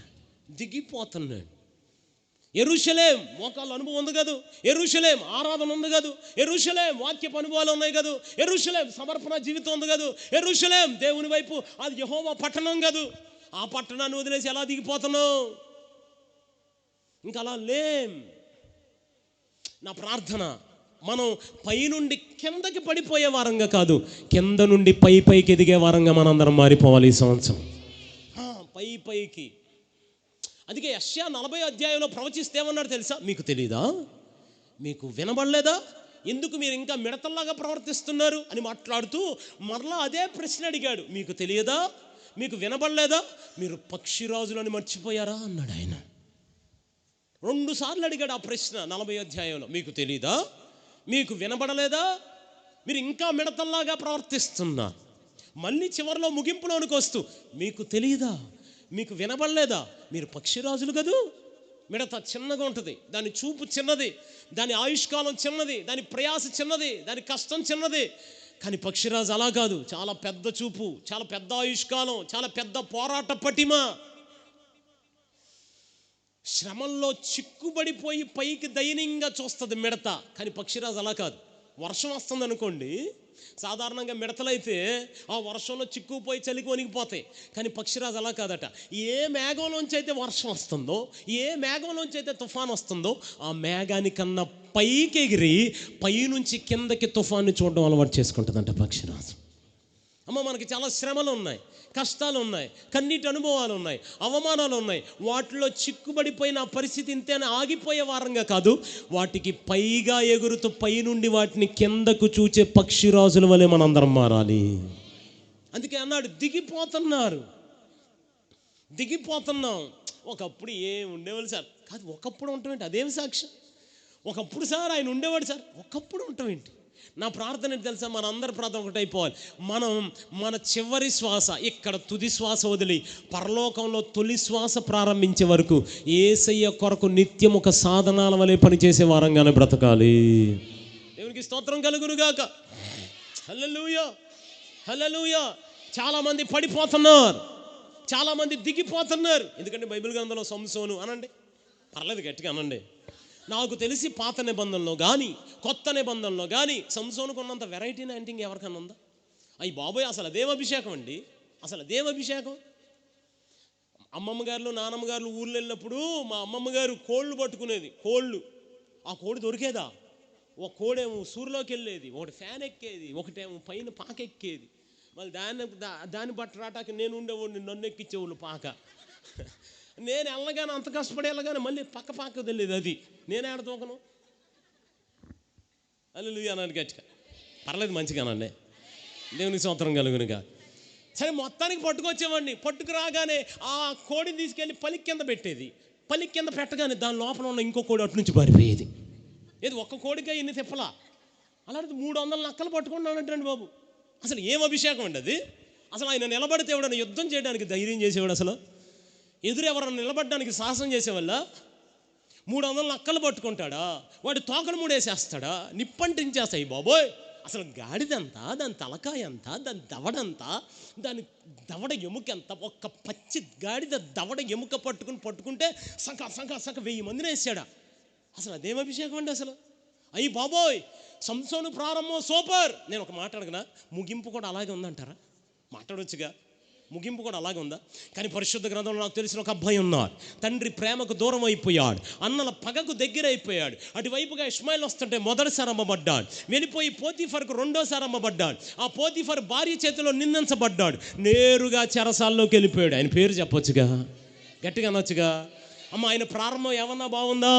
యెరూషలేం మోకాళ్ళ అనుభవం ఉంది కదా, యెరూషలేం ఆరాధన ఉంది కదా, యెరూషలేం వాక్యపు అనుభవాలు ఉన్నాయి కదా, యెరూషలేం సమర్పణ జీవితం ఉంది కదా, యెరూషలేం దేవుని వైపు అది యెహోవా పట్టణం కదా. ఆ పట్టణాన్ని వదిలేసి ఎలా దిగిపోతున్నావు? ఇంకా అలా లేం. నా ప్రార్థన, మనం పైనుండి కిందకి పడిపోయే వారంగా కాదు, కింద నుండి పైకి ఎదిగే వారంగా మనందరం మారిపోవాలి ఈ సంవత్సరం. పైకి. అందుకే యెషయా 40 ప్రవచిస్తే ఏమన్నాడు తెలుసా? మీకు తెలీదా? మీకు వినబడలేదా? ఎందుకు మీరు ఇంకా మిడతల్లాగా ప్రవర్తిస్తున్నారు అని మాట్లాడుతూ మరలా అదే ప్రశ్న అడిగాడు. మీకు తెలియదా? మీకు వినబడలేదా? మీరు పక్షిరాజులని మర్చిపోయారా అన్నాడు ఆయన. 2 సార్లు అడిగాడు ఆ ప్రశ్న 40 మీకు తెలీదా? మీకు వినబడలేదా? మీరు ఇంకా మిడతల్లాగా ప్రవర్తిస్తున్నారు. మళ్ళీ చివరిలో ముగింపులోనికి వస్తూ మీకు తెలియదా? మీకు వినబడలేదా? మీరు పక్షిరాజులు కదూ. మిడత చిన్నగా ఉంటుంది, దాని చూపు చిన్నది, దాని ఆయుష్కాలం చిన్నది, దాని ప్రయాస చిన్నది, దాని కష్టం చిన్నది. కానీ పక్షిరాజు అలా కాదు, చాలా పెద్ద చూపు, చాలా పెద్ద ఆయుష్కాలం, చాలా పెద్ద పోరాట పటిమ. శ్రమల్లో చిక్కుబడిపోయి పైకి దయనీయంగా చూస్తుంది మిడత, కానీ పక్షిరాజు అలా కాదు. వర్షం వస్తుంది అనుకోండి, సాధారణంగా మిడతలైతే ఆ వర్షంలో చిక్కుపోయి చలికి వణికిపోతాయి, కానీ పక్షిరాజు అలా కాదట. ఏ మేఘంలోంచి అయితే వర్షం వస్తుందో, ఏ మేఘంలోంచి అయితే తుఫాన్ వస్తుందో ఆ మేఘానికన్నా పైకి ఎగిరి పైనుంచి కిందకి తుఫాన్ని చూడడం అలవాటు చేసుకుంటుందంట పక్షిరాజు. అమ్మ, మనకి చాలా శ్రమలు ఉన్నాయి, కష్టాలు ఉన్నాయి, కన్నీటి అనుభవాలు ఉన్నాయి, అవమానాలు ఉన్నాయి. వాటిలో చిక్కుబడిపోయిన పరిస్థితి ఇంతేనా ఆగిపోయే వారంగా కాదు, వాటికి పైగా ఎగురుతూ పైనుండి వాటిని కిందకు చూచే పక్షిరాజుల వలె మనందరం మారాలి. అందుకే అన్నాడు దిగిపోతున్నాం. ఒకప్పుడు ఉండేవాళ్ళు సార్, కాదు ఒకప్పుడు ఉండటం ఏంటి? అదేమి సాక్ష్యం? ఒకప్పుడు సార్ ఆయన ఉండేవాడు సార్, ఒకప్పుడు ఉండటం ఏంటి? నా ప్రార్థన ఏంటి తెలుసా? మన అందరి ప్రార్థన ఒకటైపోవాలి. మనం మన చివరి శ్వాస, ఇక్కడ తుది శ్వాస వదిలి పరలోకంలో తొలి శ్వాస ప్రారంభించే వరకు యేసయ్య కొరకు నిత్యం ఒక సాధనాల వలె పనిచేసే వారంగానే బ్రతకాలి. దేవునికి స్తోత్రం కలుగునుగాక. హల్లెలూయా, హల్లెలూయా. చాలామంది పడిపోతున్నారు, చాలామంది దిగిపోతున్నారు. ఎందుకంటే బైబిల్ గ్రంథంలో సంసోను అనండి, పర్లేదు గట్టిగా అనండి. నాకు తెలిసి పాత నిబంధనలో కానీ కొత్త నిబంధనలో కానీ సంసోనుకు ఉన్నంత వెరైటీ నైంటింగ్ ఎవరికన్నా ఉందా? అయ్యి బాబోయ్, అసలు అదేం అభిషేకం అండి, అసలు అదేం అభిషేకం. అమ్మమ్మ గారు నానమ్మ గారు ఊర్లో వెళ్ళినప్పుడు మా అమ్మమ్మ గారు కోళ్ళు పట్టుకునేది. ఆ కోడి దొరికేదా? ఒక కోడేమో సూర్యులోకి వెళ్ళేది, ఒకటి ఫ్యాన్ ఎక్కేది, ఒకటేమో పైన పాకెక్కేది. మళ్ళీ దాన్ని బట్టి రాటాకి నేను ఉండేవాడిని, నన్ను ఎక్కించేవాళ్ళు పాక. నేను వెళ్ళగానే అంత కష్టపడి వెళ్ళగానే మళ్ళీ పాక తెలియదు, అది నేనే ఆడ తూకను. హల్లెలూయా అన్నాను గట్టిగా. పర్లేదు, మంచిగానండి, దేవునికి స్తోత్రం కలుగునుగా. సరే, మొత్తానికి పట్టుకొచ్చేవాడిని. పట్టుకురాగానే ఆ కోడిని తీసుకెళ్ళి పలికి కింద పెట్టేది. పలికి కింద పెట్టగానే దాని లోపల ఉన్న ఇంకో కోడి అటు నుంచి పారిపోయేది. ఏది ఒక్క కోడికే ఇన్ని తిప్పలా. అలాంటిది 300 నక్కలు పట్టుకున్నానంటండి బాబు. అసలు ఏం అభిషేకం అండి అది? అసలు ఆయన నిలబడితే ఎవడన్నా యుద్ధం చేయడానికి ధైర్యం చేసేవాడు? అసలు ఎదురెవరన్నా నిలబడడానికి సాహసం చేసేవాళ్ళ? 300 నక్కలు పట్టుకుంటాడా? వాడు తోకను మూడేసేస్తాడా? నిప్పంటించేస్తాయి బాబోయ్. అసలు గాడిదంతా, దాని తలకాయ ఎంత, దాని దవడంతా, దాని దవడ ఎముకెంత. ఒక్క పచ్చి గాడిద దవడ ఎముక పట్టుకుంటే సక 1000 మందిని వేసాడా? అసలు అదేం అభిషేకం అండి అసలు? అయ్యి బాబోయ్, సంసోను ప్రారంభం సూపర్. నేను ఒక మాట అడగనా, ముగింపు కూడా అలాగే ఉందంటారా? మాట్లాడవచ్చుగా, ముగింపు కూడా అలాగే ఉందా? కానీ పరిశుద్ధ గ్రంథంలో నాకు తెలిసిన ఒక అబ్బాయి ఉన్నాడు. తండ్రి ప్రేమకు దూరం అయిపోయాడు, అన్నల పగకు దగ్గర అయిపోయాడు. అటువైపుగా ఇష్మాయిల్ వస్తుంటే మొదటిసారి అమ్మబడ్డాడు. వెళ్ళిపోయి పోతీఫర్కు రెండోసారి అమ్మబడ్డాడు. ఆ పోతీఫర్ భార్య చేతిలో నిందించబడ్డాడు. నేరుగా చెరసాల్లోకి వెళ్ళిపోయాడు. ఆయన పేరు చెప్పొచ్చుగా, గట్టిగా అనొచ్చుగా. అమ్మ, ఆయన ప్రారంభం ఏమన్నా బాగుందా?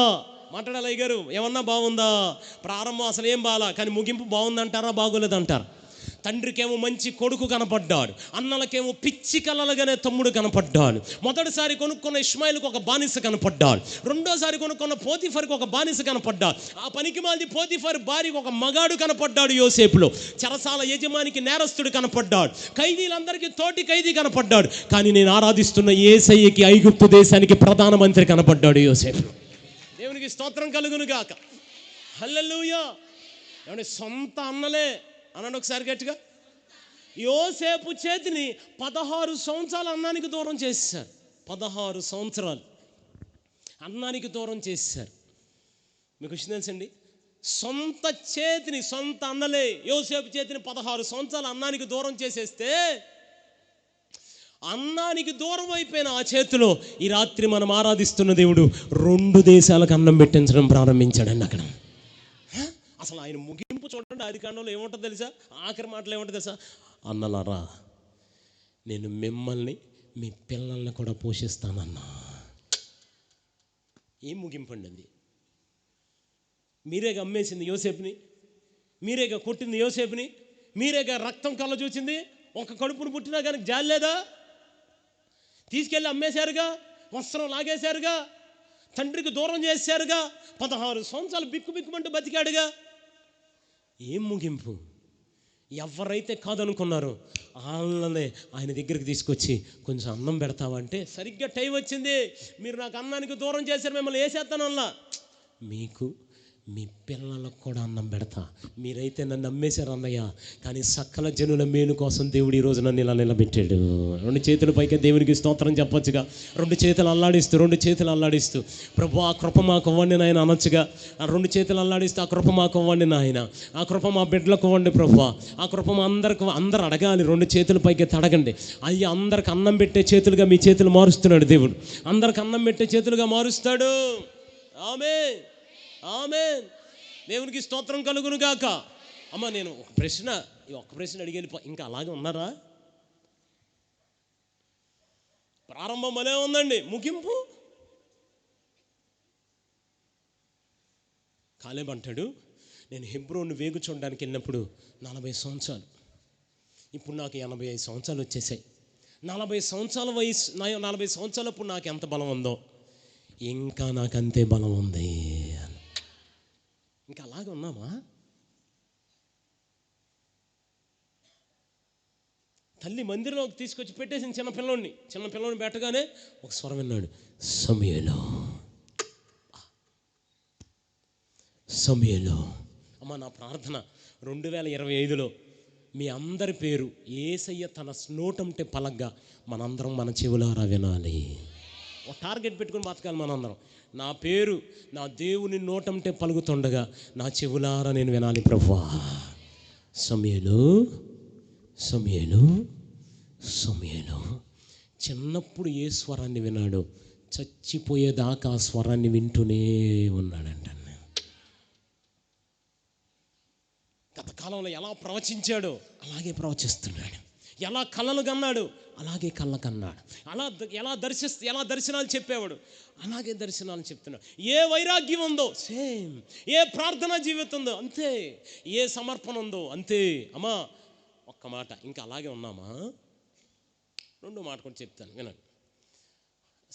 మాట్లాడాలి అయ్యగారు, ఏమన్నా బాగుందా? ప్రారంభం అసలు ఏం బాలా, కానీ ముగింపు బాగుందంటారా, బాగోలేదంటారా? తండ్రికేమో మంచి కొడుకు కనపడ్డాడు, అన్నలకేమో పిచ్చి కలలుగానే తమ్ముడు కనపడ్డాడు. మొదటిసారి కొనుక్కున్న ఇష్మాయిల్కి ఒక బానిస కనపడ్డాడు. రెండోసారి కొనుక్కున్న పోతీఫర్కి ఒక బానిస కనపడ్డాడు. ఆ పనికి మాలిది పోతీఫర్ భార్యకు ఒక మగాడు కనపడ్డాడు యోసేపులో. చెరసాల యజమానికి నేరస్తుడు కనపడ్డాడు. ఖైదీలందరికీ తోటి ఖైదీ కనపడ్డాడు. కానీ నేను ఆరాధిస్తున్న యేసయ్యకి ఐగుప్తు దేశానికి ప్రధానమంత్రి కనపడ్డాడు యోసేపులో. దేవునికి స్తోత్రం కలుగును గాక. హల్లెలూయా. ఏమంటే సొంత అన్నలే అన్నాడు ఒకసారి గట్టిగా. యోసేపు చేతిని 16 సంవత్సరాలు అన్నానికి దూరం చేశారు. 16 సంవత్సరాలు అన్నానికి దూరం చేశారు. మీకు విషయం తెలుసండి, సొంత చేతిని, సొంత అన్నలే యోసేపు చేతిని 16 సంవత్సరాలు అన్నానికి దూరం చేసేస్తే, అన్నానికి దూరం అయిపోయిన ఆ చేతిలో ఈ రాత్రి మనం ఆరాధిస్తున్న దేవుడు 2 దేశాలకు అన్నం పెట్టించడం ప్రారంభించాడండి అక్కడ. అసలు ఆయన ముగింపు చూడండి. ఆదికాండంలో ఏముంటుందో తెలుసా? ఆఖరి మాటలు ఏముంటుందో తెలుసా? అన్నలారా, నేను మిమ్మల్ని మీ పిల్లల్ని కూడా పోషిస్తానన్నా. ఏం ముగింపు అండి అది? మీరేగా అమ్మేసింది యోసేపుని, మీరేగా కొట్టింది యోసేపుని, మీరేగా రక్తం కళ్ళ చూసింది. ఒక కడుపును పుట్టినా కానీ జాలేదా? తీసుకెళ్ళి అమ్మేశారుగా, వస్త్రం లాగేశారుగా, తండ్రికి దూరం చేశారుగా, 16 సంవత్సరాలు బిక్కుమంటూ బతికాడుగా. ఏం ముగింపు? ఎవరైతే కాదనుకున్నారో వాళ్ళనే ఆయన దగ్గరికి తీసుకొచ్చి కొంచెం అన్నం పెడతావంటే, సరిగ్గా టైం వచ్చింది, మీరు నాకు అన్నానికి దూరం చేశారు, మిమ్మల్ని వేసేస్తాను అలా, మీకు మీ పిల్లలకు కూడా అన్నం పెడతా. మీరైతే నన్ను అమ్మేశారు అన్నయ్య, కానీ సకల జనుల మేలు కోసం దేవుడు ఈరోజు నన్ను ఇలా నిలబెట్టాడు. 2 చేతుల పైకి దేవునికి స్తోత్రం చెప్పొచ్చుగా. 2 చేతులు అల్లాడిస్తూ ప్రభు ఆ కృప మాకు ఇవ్వండి నాయన అనొచ్చుగా. ఆ 2 చేతులు అల్లాడిస్తూ ఆ కృప మాకు ఇవ్వండి నాయన, ఆ కృప మా బిడ్డలకు ఇవ్వండి ప్రభు, ఆ కృప మా అందరూ అడగాలి. 2 చేతుల పైకి అడగండి. అయ్యి అందరికి అన్నం పెట్టే చేతులుగా మీ చేతులు మారుస్తున్నాడు దేవుడు. అందరికి అన్నం పెట్టే చేతులుగా మారుస్తాడు. ఆమేన్, ఆమేన్. దేవునికి స్తోత్రం కలుగును గాక. అమ్మ, నేను ఒక్క ప్రశ్న అడిగి ఇంకా అలాగే ఉన్నారా? ప్రారంభం అలే ఉందండి, ముగింపు కాలేబ్ అంటాడు, నేను హెబ్రోను వేగు చూడడానికి వెళ్ళినప్పుడు 40 సంవత్సరాలు, ఇప్పుడు నాకు 85 సంవత్సరాలు వచ్చేసాయి. 40 సంవత్సరాల వయసు, 40 సంవత్సరాలప్పుడు నాకు ఎంత బలం ఉందో ఇంకా నాకు అంతే బలం ఉంది. ఇంకా అలాగే ఉన్నామా? తల్లి మందిరంలోకి తీసుకొచ్చి పెట్టేసింది చిన్నపిల్లని పెట్టగానే ఒక స్వరం విన్నాడు, సమయలో. అమ్మ, నా ప్రార్థన 2025లో మీ అందరి పేరు యేసయ్య తన నోటంటే పలగ్గా మనందరం మన చెవులారా వినాలి. ఒక టార్గెట్ పెట్టుకుని బతకాలి మనందరం. నా పేరు నా దేవుని నోటంటే పలుకుతుండగా నా చెవులారా నేను వినాలి ప్రభువా. సమయలు చిన్నప్పుడు ఏ స్వరాన్ని విన్నాడో చచ్చిపోయేదాకా ఆ స్వరాన్ని వింటూనే ఉన్నాడంట. గత కాలంలో ఎలా ప్రవచించాడో అలాగే ప్రవచిస్తున్నాడు. ఎలా కళలు కన్నాడు అలాగే కళ్ళ కన్నాడు. ఎలా దర్శనాలు చెప్పేవాడు అలాగే దర్శనాలు చెప్తున్నాడు. ఏ వైరాగ్యం ఉందో సేమ్, ఏ ప్రార్థనా జీవితం ఉందో అంతే, ఏ సమర్పణ ఉందో అంతే. అమ్మా ఒక్క మాట, ఇంకా అలాగే ఉన్నామా? రెండో మాట కూడా చెప్తాను వినండి,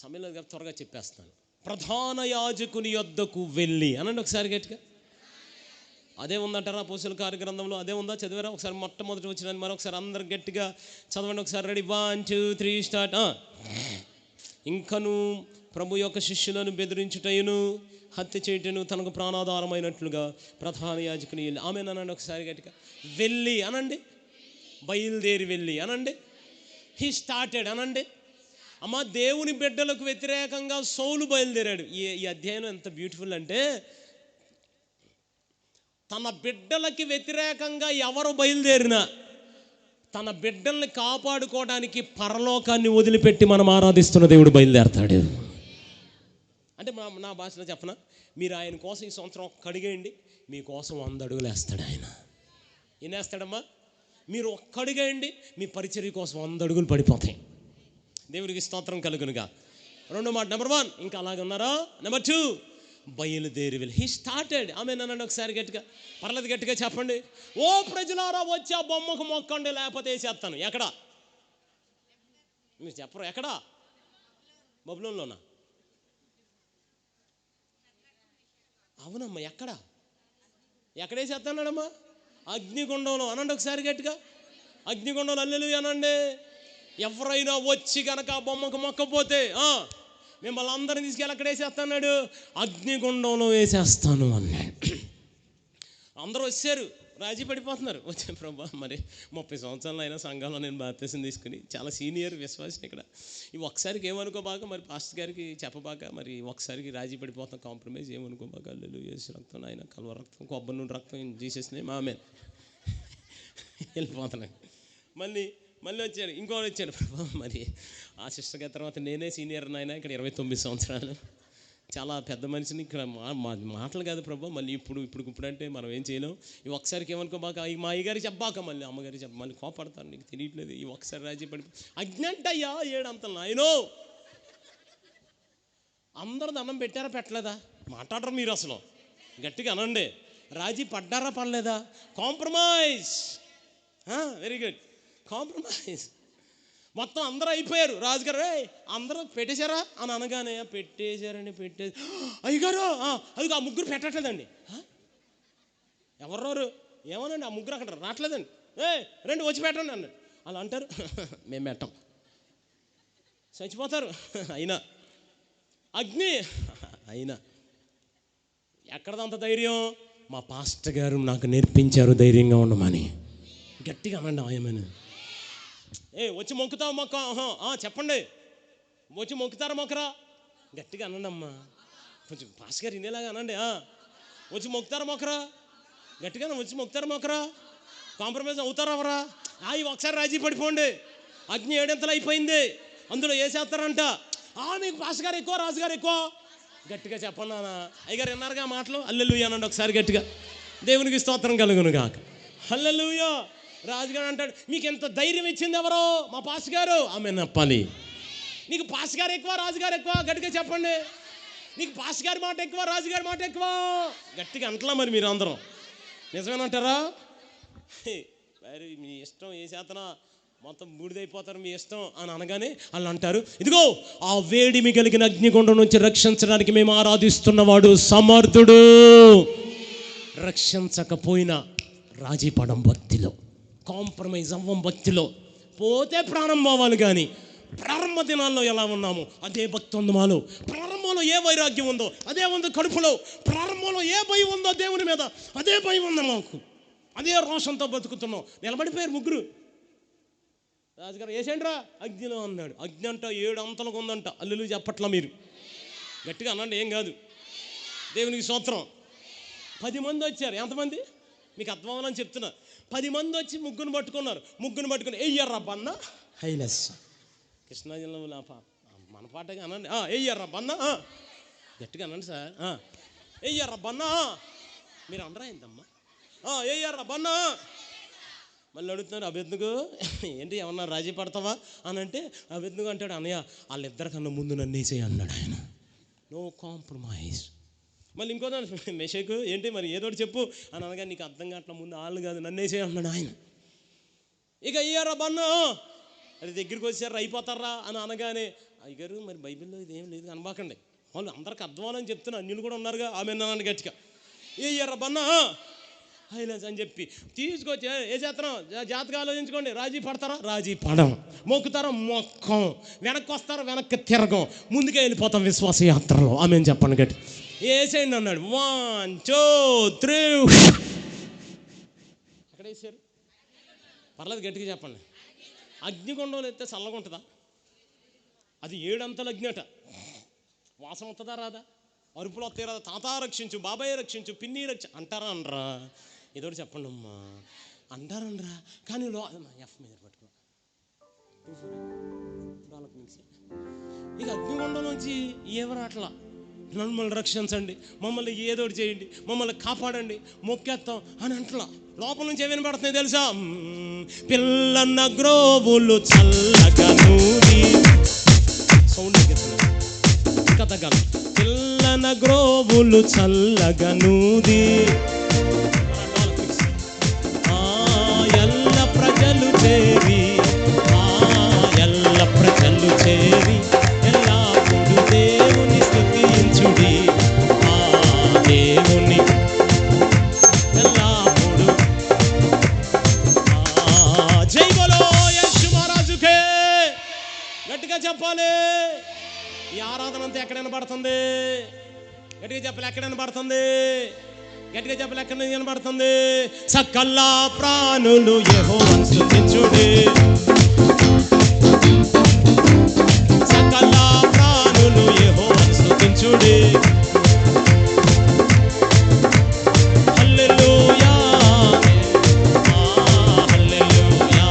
సమయంలో త్వరగా చెప్పేస్తాను. ప్రధాన యాజకుని యొద్దకు వెళ్ళి అనండి ఒకసారి గట్టిగా. అదే ఉందంటారా అపోస్తలుల కార్యగ్రంథంలో? అదే ఉందా? చదివారా ఒకసారి? మొట్టమొదటి వచ్చిన మరొకసారి అందరు గట్టిగా చదవండి ఒకసారి. Ready, 1 2 3 start. ఇంకను ప్రభు యొక్క శిష్యులను బెదిరించుటయును హత్య చేయుటను తనకు ప్రాణాధారమైనట్లుగా ప్రధాన యాజకుని వెళ్ళి. ఆమెనండి ఒకసారి గట్టిగా. వెళ్ళి అనండి, బయలుదేరి వెళ్ళి అనండి, హీ స్టార్టెడ్ అనండి. అమ్మ దేవుని బిడ్డలకు వ్యతిరేకంగా సౌలు బయలుదేరాడు. ఈ అధ్యాయం ఎంత బ్యూటిఫుల్ అంటే, తన బిడ్డలకి వ్యతిరేకంగా ఎవరు బయలుదేరినా తన బిడ్డల్ని కాపాడుకోవడానికి పరలోకాన్ని వదిలిపెట్టి మనం ఆరాధిస్తున్న దేవుడు బయలుదేరతాడు. అంటే నా భాషలో చెప్పనా, మీరు ఆయన కోసం ఈ సంవత్సరం ఒక్క అడుగేయండి, మీకోసం 100 అడుగులు వేస్తాడు ఆయన. ఏం వేస్తాడమ్మా? మీరు ఒక్క అడుగేయండి, మీ పరిచర్య కోసం 100 అడుగులు పడిపోతాయి. దేవుడికి స్తోత్రం కలుగునుగా. రెండో మాట, నెంబర్ 1 ఇంకా అలాగే ఉన్నారా? నెంబర్ 2 బయలుదేరి వెళ్ళి. He started. ఆమె నన్ను ఒకసారి గట్టిగా, పర్లేదు గట్టిగా చెప్పండి. ఓ ప్రజలారా వచ్చి ఆ బొమ్మకు మొక్కండి, లేకపోతే వేసేస్తాను. ఎక్కడ? మీరు చెప్పరు. ఎక్కడ? బబులోనులోనా? అవునమ్మా. ఎక్కడ వేసేస్తానమ్మా? అగ్నిగుండంలో అనండి ఒకసారి గట్టిగా. అగ్నిగుండంలో హల్లెలూయా అనండి. ఎవరైనా వచ్చి కనుక ఆ బొమ్మకు మొక్కపోతే మిమ్మల్ని అందరిని తీసుకెళ్ళి అక్కడ వేసేస్తాడు, అగ్నిగుండంలో వేసేస్తాను అన్నాడు. అందరూ వచ్చారు, రాజీ పడిపోతున్నారు. వచ్చే ప్రభా మరి 30 సంవత్సరాలు అయినా సంఘంలో నేను బాప్తిసం తీసుకుని చాలా సీనియర్ విశ్వాసిని ఇక్కడ, ఇవి ఒకసారికి ఏమనుకోబాక, మరి పాస్టర్ గారికి చెప్పబాక, మరి ఒకసారికి రాజీ పడిపోతాం, కాంప్రమైజ్ ఏమనుకోబాక. హల్లెలూయా, యేసు రక్తం, ఆయన కల్వ రక్తం, కొబ్బరి నూనె రక్తం, జీసస్ని ఆమె వెళ్ళిపోతున్నాను. మళ్ళీ వచ్చారు, ఇంకోటి వచ్చాడు. ప్రభా మరి ఆ సిస్టర్ గారి తర్వాత నేనే సీనియర్ నాయన, ఇక్కడ 29 సంవత్సరాలు, చాలా పెద్ద మనిషిని, ఇక్కడ మాటలు కాదు ప్రభా, మళ్ళీ ఇప్పుడు అంటే మనం ఏం చేయలేం. ఈ ఒకసారికి ఏమనుకోబాక, మా అయ్యగారికి చెప్పబాక, మళ్ళీ అమ్మగారికి చెప్ప, మళ్ళీ కోపడతాను, నీకు తెలియట్లేదు, ఈ ఒకసారి రాజీ పడి అజ్ఞంటయ్యా 7 అంతలు నాయనో. అందరూ దండం పెట్టారా పెట్టలేదా? మాట్లాడరు మీరు అసలు, గట్టిగా అనండి. రాజీ పడ్డారా పడలేదా? కాంప్రమైజ్. Very good, compromise. మొత్తం అందరూ అయిపోయారు. రాజుగారు అందరూ పెట్టేశారా అని అనగానే, పెట్టేశారని అయ్యగారు అది ఆ ముగ్గురు పెట్టట్లేదండి. ఎవరు ఏమోనండి, ఆ ముగ్గురు అక్కడ రావట్లేదండి, రండి వచ్చి పెట్టండి అన్నాడు. అలా అంటారు, మేము పెట్టం, చచ్చిపోతారు. అయినా అగ్ని అయినా ఎక్కడదంత ధైర్యం? మా పాస్టర్ గారు నాకు నేర్పించారు ధైర్యంగా ఉండమని. గట్టిగా అనండి ఆయమని. వచ్చి మొక్కుతావు మొక్క, చెప్పండి, వచ్చి మొక్కుతారా మొక్కరా? గట్టిగా అనండి అమ్మా, కొంచెం పాస్ గారు ఇనేలాగా అనండి. వచ్చి మొక్కుతారా మొక్కరా? గట్టిగా వచ్చి మొక్కుతారా మొక్కరా? కాంప్రమైజ్ అవుతారా అవరా? ఇవి ఒకసారి రాజీ పడిపోండి, అగ్ని 7 అంతలు అయిపోయింది, అందులో వేసేస్తారంట. మీకు పాస్ గారు ఎక్కువ, రాజుగారు ఎక్కువ. గట్టిగా చెప్పండి నాన్న. అయ్యగారు విన్నారుగా మాటలు? హల్లెలూయా అనండి ఒకసారి గట్టిగా. దేవునికి స్తోత్రం కలుగును గాక. హల్లెలూయా. రాజుగారు అంటాడు, మీకు ఎంత ధైర్యం ఇచ్చింది ఎవరో? మా పాస్ గారు. ఆమె నప్పాలి. నీకు పాస్ గారు ఎక్కువ, రాజుగారు ఎక్కువ? గట్టిగా చెప్పండి. నీకు పాస్ గారి మాట ఎక్కువ, రాజుగారి మాట ఎక్కువ? గట్టిగా అంటలా మరి మీరు అందరం నిజమేనంటారా? మరి మీ ఇష్టం, ఏ చేతనా మొత్తం బూడిదైపోతారు మీ ఇష్టం అని అనగానే వాళ్ళు అంటారు, ఇదిగో ఆ వేడిమి కలిగిన అగ్నిగుండం నుంచి రక్షించడానికి మేము ఆరాధిస్తున్నవాడు సమర్థుడు. రక్షించకపోయినా రాజీ పడం భక్తిలో, కాంప్రమైజ్ అవ్వం భక్తిలో. పోతే ప్రాణం పోవాలి, కానీ ప్రారంభ దినాల్లో ఎలా ఉన్నామో అదే భక్తి ఉంది మాలో. ప్రారంభంలో ఏ వైరాగ్యం ఉందో అదే ఉంది కడుపులో. ప్రారంభంలో ఏ భయం ఉందో దేవుని మీద అదే భయం ఉంది మాకు. అదే రోషంతో బతుకుతున్నాం. నిలబడిపోయారు ముగ్గురు. రాజుగారు వేసేంట్రా అగ్నిలో అన్నాడు. అగ్ని అంట 7 అంతలకు ఉందంట. హల్లెలూయా చెప్పట్లా మీరు? గట్టిగా అనండి, ఏం కాదు. దేవునికి స్తోత్రం. 10 మంది వచ్చారు. ఎంతమంది మీకు అర్థం అవ్వాలని చెప్తున్నా. 10 మంది వచ్చి ముగ్గురు పట్టుకున్నారు. ముగ్గురు పట్టుకుని ఎయ్యర్రా బన్న హైలెస్. కృష్ణా జిల్లాలో మన పాటగా అనండి. ఎయ్యర్రా బన్న, గట్టిగా అనండి సార్. ఎయ్యర్రా బన్న, మీరు అనరా ఏంటమ్మా? ఎయ్యర్రా బన్న. మళ్ళీ అడుగుతున్నారు, అబెద్నెగో ఏంటి ఏమన్నా రాజీ పడతావా అని అంటే అబెద్నెగో అంటాడు, అన్నయ్య వాళ్ళిద్దరికన్నా ముందు నన్ను వేసేయి అన్నాడు ఆయన. No compromise. మళ్ళీ ఇంకో మెషేకు ఏంటి మరి ఏదో చెప్పు అని అనగా, నీకు అర్థం కావట్లా, ముందు వాళ్ళు కాదు నన్ను వేసేయి అన్నాడు ఆయన. ఇక అయ్యారా బన్నా అది దగ్గరికి వచ్చారా అయిపోతారా అని అనగానే, అయ్యారు మరి బైబిల్లో ఇదేం లేదు అనబాకండి, వాళ్ళు అందరికి అర్థమని చెప్తున్నా, అన్యులు కూడా ఉన్నారుగా, ఆమె అన్నాను గట్టిగా. అయ్యారా బన్నా హైలెన్స్ అని చెప్పి తీసుకొచ్చి ఏ చేస్తాం జాతగా ఆలోచించుకోండి, రాజీ పడతారా రాజీ పడం, మొక్కుతారా మొక్కం, వెనక్కి వస్తారా వెనక్కి తిరగం, ముందుకే వెళ్ళిపోతాం విశ్వాస యాత్రలో. ఆమె చెప్పండి గట్టి వేసేయండి అన్నాడు. 1 2 3 అక్కడ వేసారు. పర్లేదు గట్టిగా చెప్పండి. అగ్నిగుండంలో ఎత్తే చల్లగా ఉంటుందా? అది 7 అంతల అగ్ని అట, వాసన వస్తుందా రాదా? అరుపులు వస్తాయి రాదా? తాత రక్షించు, బాబాయ్ రక్షించు, పిన్ని అంటారా అనరా? ఏదో చెప్పండి అమ్మా అంటారనరా. కానీ ఎఫ్ మీద పట్టుకో ఇక అగ్నిగుండం నుంచి ఎవరు అట్లా మమ్మల్ని రక్షించండి, మమ్మల్ని ఏదోటి చేయండి, మమ్మల్ని కాపాడండి, మొక్కేస్తాం అని అంటలా. లోపల నుంచి ఏమైనా పడుతున్నాయి తెలుసా? పిల్లన్న గ్రోవులు చల్లగా నూరి సౌండ్ ఇంకా తగ్గాలి. పిల్లన గ్రోవులు చల్లగా నూది ఎల్ల ప్రజలు చేరి, ఎల్ల ప్రజలు చేరి ఎల్లప్పుడు దేవుని స్తుతించుడి, దేవుని ఎల్లప్పుడు. జై బోలో యేసు మహారాజుకే. గట్టిగా చెప్పాలి. ఈ ఆరాధన అంతా ఎక్కడైనా పడుతుంది? గట్టిగా చెప్పలే ఎక్కడైనా పడుతుంది? గట్టిగా చెప్పలే ఎక్కడ వినబడుతుంది? సకల ప్రాణులు యెహోవాను స్తుతించుడి, సకల ప్రాణులు యెహోవాను స్తుతించుడి. హల్లెలూయా హల్లెలూయా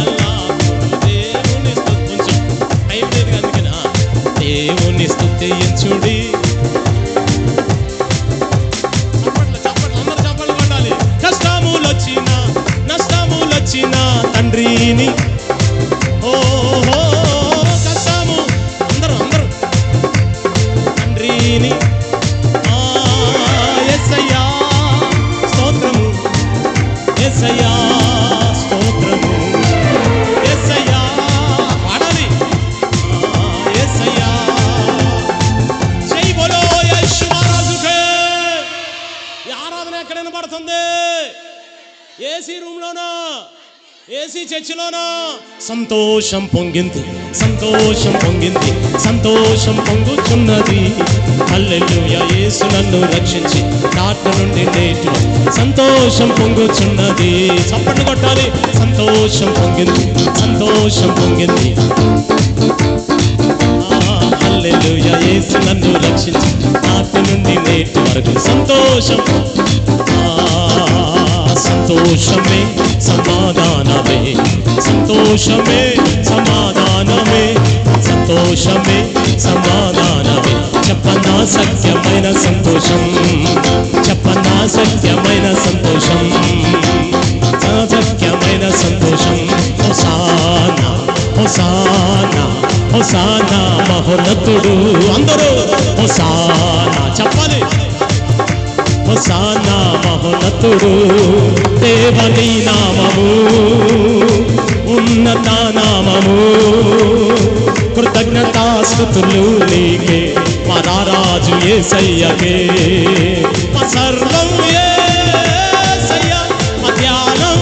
ఎల్లప్పుడు దేవుని స్తుతించు. టైం లేదు అందుకని దేవుని స్తుతించుడి. నష్టములొచ్చిన తండ్రిని ఓహో కష్టము అందరూ తండ్రిని యేసయ్యా స్తోత్రము, యేసయ్యా స్తోత్రము, యేసయ్యా పాడాలి. యేసయ్యా జై బోలో యేసు మహారాజుకే. ఈ ఆరాధన ఎక్కడైనా పడుతుంది? ఏసీ రూమ్లోనా, ఏసీ చర్చిలోనా? సంతోషం పొంగింది, సంతోషం పొంగింది, సంతోషం పొంగుచున్నది. హల్లెలూయా యేసు నన్ను రక్షించి నాట నుండి నేటి సంతోషం పొంగుచున్నది. చప్పట్లు కొట్టాలి. సంతోషం పొంగింది, సంతోషం పొంగింది. హల్లెలూయా యేసు నన్ను రక్షించి నాట నుండి నేటి వరకు సంతోషం. సంతోషమే సమాధానమే, సంతోషమే సమాధానమే, సంతోషమే సమాధానమే. చెప్పనా సత్యమైన సంతోషం, చెప్పనా సత్యమైన సంతోషం, సత్యమైన సంతోషం. హోసానా హోసానా హోసానా మహోన్నతుడు. అందరూ హోసానా చెప్పాలి. హోసానా మహోన్నతుడు, దేవుని నామము ఉన్నత నామము. కృతజ్ఞతాస్తుతులు నీకే మా రాజు యేసయ్యకే. మా సర్వం యేసయ్య, మా ధ్యానం,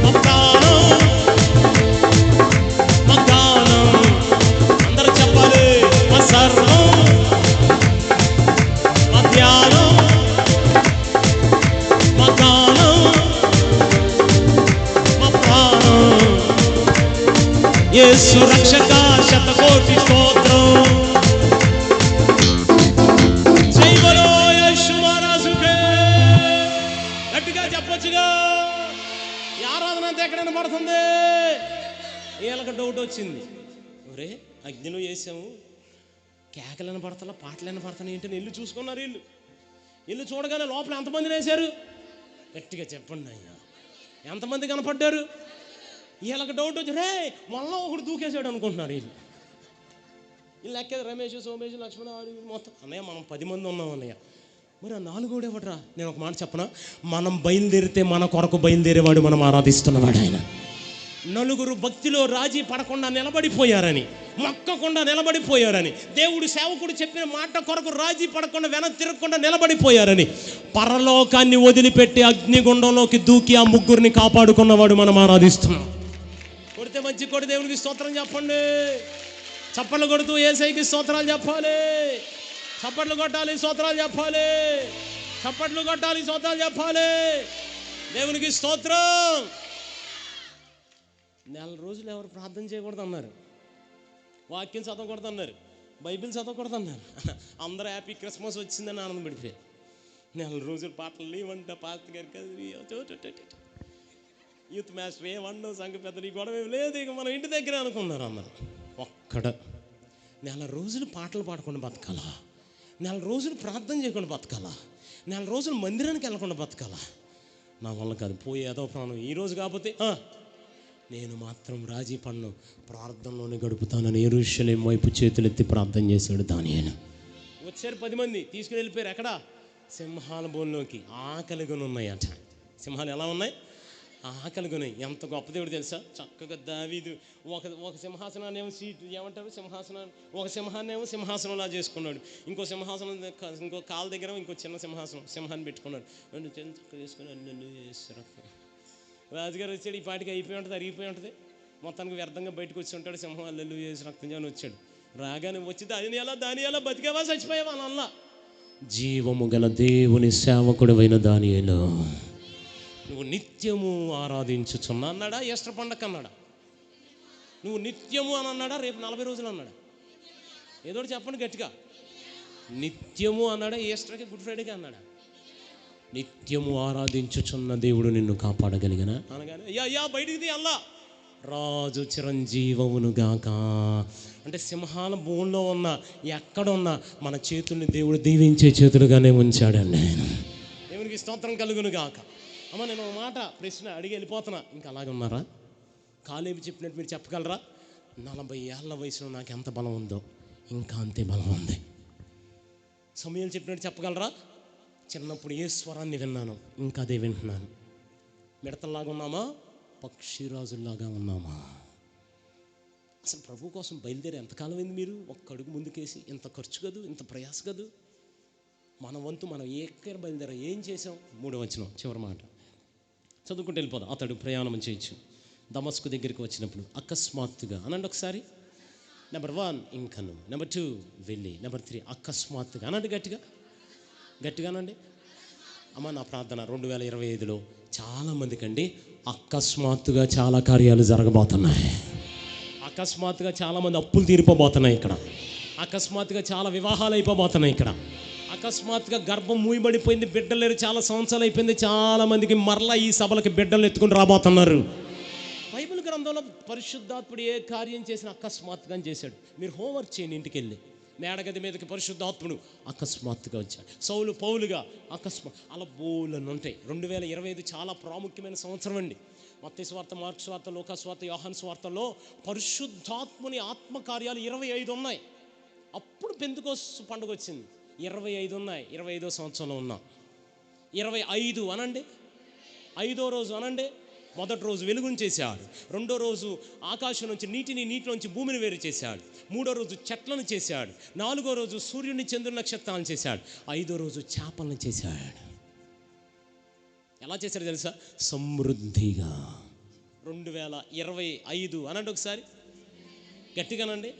మా ప్రాణం, మా గానం. అందరూ చెప్పాలి. మా సర్వం, మా ధ్యానం, మా గానం, మా ప్రాణం. యేసు రక్షక శతకోటి స్తోత్రం. జై బోలో యేసు మహారాజుకే. గట్టిగా చెప్పొచ్చుగా. ఈ ఆరాధన అంతా ఎక్కడైనా పడుతుంది? వీళ్ళకి డౌట్ వచ్చింది, ఒరే అగ్నిలో వేసాము, కేకలను పడతా పాటలను పడతాను ఏంటని ఇల్లు చూసుకున్నారు. ఇల్లు చూడగానే లోపల ఎంతమందిని వేశారు? గట్టిగా చెప్పండి అయ్యా. ఎంతమంది కనపడ్డారు? వీళ్ళకి డౌట్ వచ్చి రే మళ్ళీ ఒకడు దూకేశాడు అనుకుంటున్నారు వీళ్ళు. వీళ్ళు లెక్క రమేష్, సోమేష్, లక్ష్మణ మొత్తం. అన్నయ్య మనం 10 మంది ఉన్నాం అన్నయ్య. మరి ఆ 4 ఎవడరా? నేను ఒక మాట చెప్పనా, మనం బయలుదేరితే మన కొరకు బయలుదేరేవాడు, మనం ఆరాధిస్తున్నవాడు ఆయన. 4 భక్తిలో రాజీ పడకుండా నిలబడిపోయారని, మొక్కకుండా నిలబడిపోయారని, దేవుడు సేవకుడు చెప్పిన మాట కొరకు రాజీ పడకుండా వెనక్కి తిరగకుండా నిలబడిపోయారని, పరలోకాన్ని వదిలిపెట్టి అగ్నిగుండంలోకి దూకి ఆ 3 కాపాడుకున్నవాడు మనం ఆరాధిస్తున్నాం. కొడితే మంచి కొడి దేవుడికి స్తోత్రం చెప్పండి. చప్పట్లు కొడుతూ యేసయ్యకి స్తోత్రాలు చెప్పాలి. చప్పట్లు కొట్టాలి, స్తోత్రాలు చెప్పాలి. చప్పట్లు కొట్టాలి, స్తోత్రాలు చెప్పాలి. దేవునికి స్తోత్రం. 4 రోజులు ఎవరు ప్రార్థన చేయకూడదు అన్నారు, వాక్యం చదవకూడదు అన్నారు, బైబిల్ చదవకూడదు అన్నారు. అందరూ హ్యాపీ క్రిస్మస్ వచ్చిందని ఆనందం పడిపోయారు. 4 రోజులు పాటలు లేవంట, పాస్టర్ గారికి యూత్ మాస్టర్ ఏమన్నా సంఘ పెద్దలు ఈ గొడవ లేదు, ఇక మనం ఇంటి దగ్గర అనుకున్నారు అన్నారు. ఒక్కడ 4 రోజులు పాటలు పాడకుండా బతకాలా? 4 రోజులు ప్రార్థన చేయకుండా బతకాలా? 4 రోజులు మందిరానికి వెళ్ళకుండా బతకాలా? నా వల్ల కాదు, పోయేదో ప్రాణం. ఈరోజు కాకపోతే నేను మాత్రం రాజీ పన్ను, ప్రార్థనలోనే గడుపుతానని యెరూషలేము వైపు చేతులెత్తి ప్రార్థన చేశాడు దానియేలు. వచ్చారు 10 మంది, తీసుకుని వెళ్ళిపోయారు. ఎక్కడ? సింహాల బోన్లోకి. ఆకలిగా ఉన్నాయట సింహాలు. ఎలా ఉన్నాయి? ఆకలిగా ఉన్నాయి. ఎంత గొప్ప దేవుడు తెలుసా? చక్కగా దావీదు ఒక సింహాసనాన్ని ఏమో సీటు ఏమంటారు, సింహాసనాన్ని, ఒక సింహాన్ని ఏమో సింహాసనంలా చేసుకున్నాడు. ఇంకో సింహాసనం, ఇంకో కాలు దగ్గర ఇంకో చిన్న సింహాన్ని పెట్టుకున్నాడు. చక్కగా చేసుకుని అన్నీ చేస్తారు. రాజుగారు వచ్చాడు, ఈ పాటికి అయిపోయి ఉంటుంది, అరిగిపోయి ఉంటుంది, మొత్తానికి వ్యర్థంగా బయటకు వచ్చి ఉంటాడు. సింహం అల్లెల్లు చేసి రక్తం అని వచ్చాడు. రాగానే వచ్చి దాని ఎలా బతికేవా చచ్చిపోయావా అని అల్లా. జీవము గల దేవుని సేవకుడైన దానియేలు, నువ్వు నిత్యము ఆరాధించుచున్నా అన్నాడా? ఈస్టర్ పండగ అన్నాడా? నువ్వు నిత్యము అని అన్నాడా? రేపు 40 రోజులు అన్నాడా? ఏదో చెప్పండి గట్టిగా. నిత్యము అన్నాడా? ఈస్టర్కి, గుడ్ ఫ్రైడేకి అన్నాడా? నిత్యము ఆరాధించుచున్న దేవుడు నిన్ను కాపాడగలిగిన అనగానే అయ్యా బయటికి అల్లా రాజు చిరంజీవమును గాక. అంటే సింహాల భూమిలో ఉన్న ఎక్కడున్నా మన చేతుల్ని దేవుడు దీవించే చేతులుగానే ఉంచాడండి. దేవునికి స్తోత్రం కలుగును గాక. అమ్మ నేను ఒక మాట ప్రశ్న అడిగి వెళ్ళిపోతున్నా. ఇంకా అలాగే ఉన్నారా? కాలేబు చెప్పినట్టు మీరు చెప్పగలరా? 40 ఏళ్ల వయసులో నాకు ఎంత బలం ఉందో ఇంకా అంతే బలం ఉంది. సమయాలు చెప్పినట్టు చెప్పగలరా? చిన్నప్పుడు ఏ స్వరాన్ని విన్నాను ఇంకా అదే వింటున్నాను. మిడతల్లాగా ఉన్నామా? పక్షిరాజుల్లాగా ఉన్నామా? అసలు ప్రభు కోసం బయలుదేరి ఎంతకాలం అయింది మీరు? ఒక్క అడుగు ముందుకేసి. ఇంత ఖర్చు కదూ, ఇంత ప్రయాస కదూ. మన వంతు మనం ఎక్కడ బయలుదేరా, ఏం చేసాం? 3వ వచనం చివరి మాట చదువుకుంటూ వెళ్ళిపోదాం. అతడు ప్రయాణం చేయొచ్చు. దమస్కు దగ్గరికి వచ్చినప్పుడు అకస్మాత్తుగా అనండి ఒకసారి. నెంబర్ 1 ఇంకను, నెంబర్ 2 వెళ్ళి, నెంబర్ 3 అకస్మాత్తుగా అనండి. గట్టిగానండి. అమ్మ నా ప్రార్థన 2025లో చాలామందికి అండి అకస్మాత్తుగా చాలా కార్యాలు జరగబోతున్నాయి. అకస్మాత్తుగా చాలామంది అప్పులు తీరిపోబోతున్నాయి ఇక్కడ. అకస్మాత్తుగా చాలా వివాహాలు అయిపోబోతున్నాయి ఇక్కడ. అకస్మాత్తుగా గర్భం మూయబడిపోయింది, బిడ్డలు లేరు, చాలా సంవత్సరాలు అయిపోయింది. చాలామందికి మరలా ఈ సభలకు బిడ్డలు ఎత్తుకుని రాబోతున్నారు. బైబిల్ గ్రంథంలో పరిశుద్ధాత్ముడు ఏ కార్యం చేసినా అకస్మాత్తుగా చేశాడు. మీరు హోంవర్క్ చేయండి ఇంటికి వెళ్ళి. మేడగది మీదకి పరిశుద్ధాత్ముడు అకస్మాత్తుగా వచ్చాడు. సౌలు పౌలుగా అలా బోలని ఉంటాయి. 2025 చాలా ప్రాముఖ్యమైన సంవత్సరం అండి. మత్తయి సువార్త, మార్కు సువార్త, లూకా సువార్త, యోహాను సువార్తలో పరిశుద్ధాత్ముని ఆత్మకార్యాలు 25 ఉన్నాయి. అప్పుడు పెంతెకోస్తు పండుగ వచ్చింది. 25 ఉన్నాయి. 25వ సంవత్సరంలో ఉన్నాం. 25 అనండి. 5వ రోజు అనండి. మొదటి రోజు వెలుగును చేశాడు. 2వ రోజు ఆకాశం నుంచి నీటిలోంచి భూమిని వేరు చేశాడు. 3వ రోజు చెట్లను చేశాడు. 4వ రోజు సూర్యుని, చంద్రుని, నక్షత్రాలను చేశాడు. 5వ రోజు చేపలను చేశాడు. ఎలా చేశాడు తెలుసా? సమృద్ధిగా. 2025 అనండి ఒకసారి గట్టిగానండి.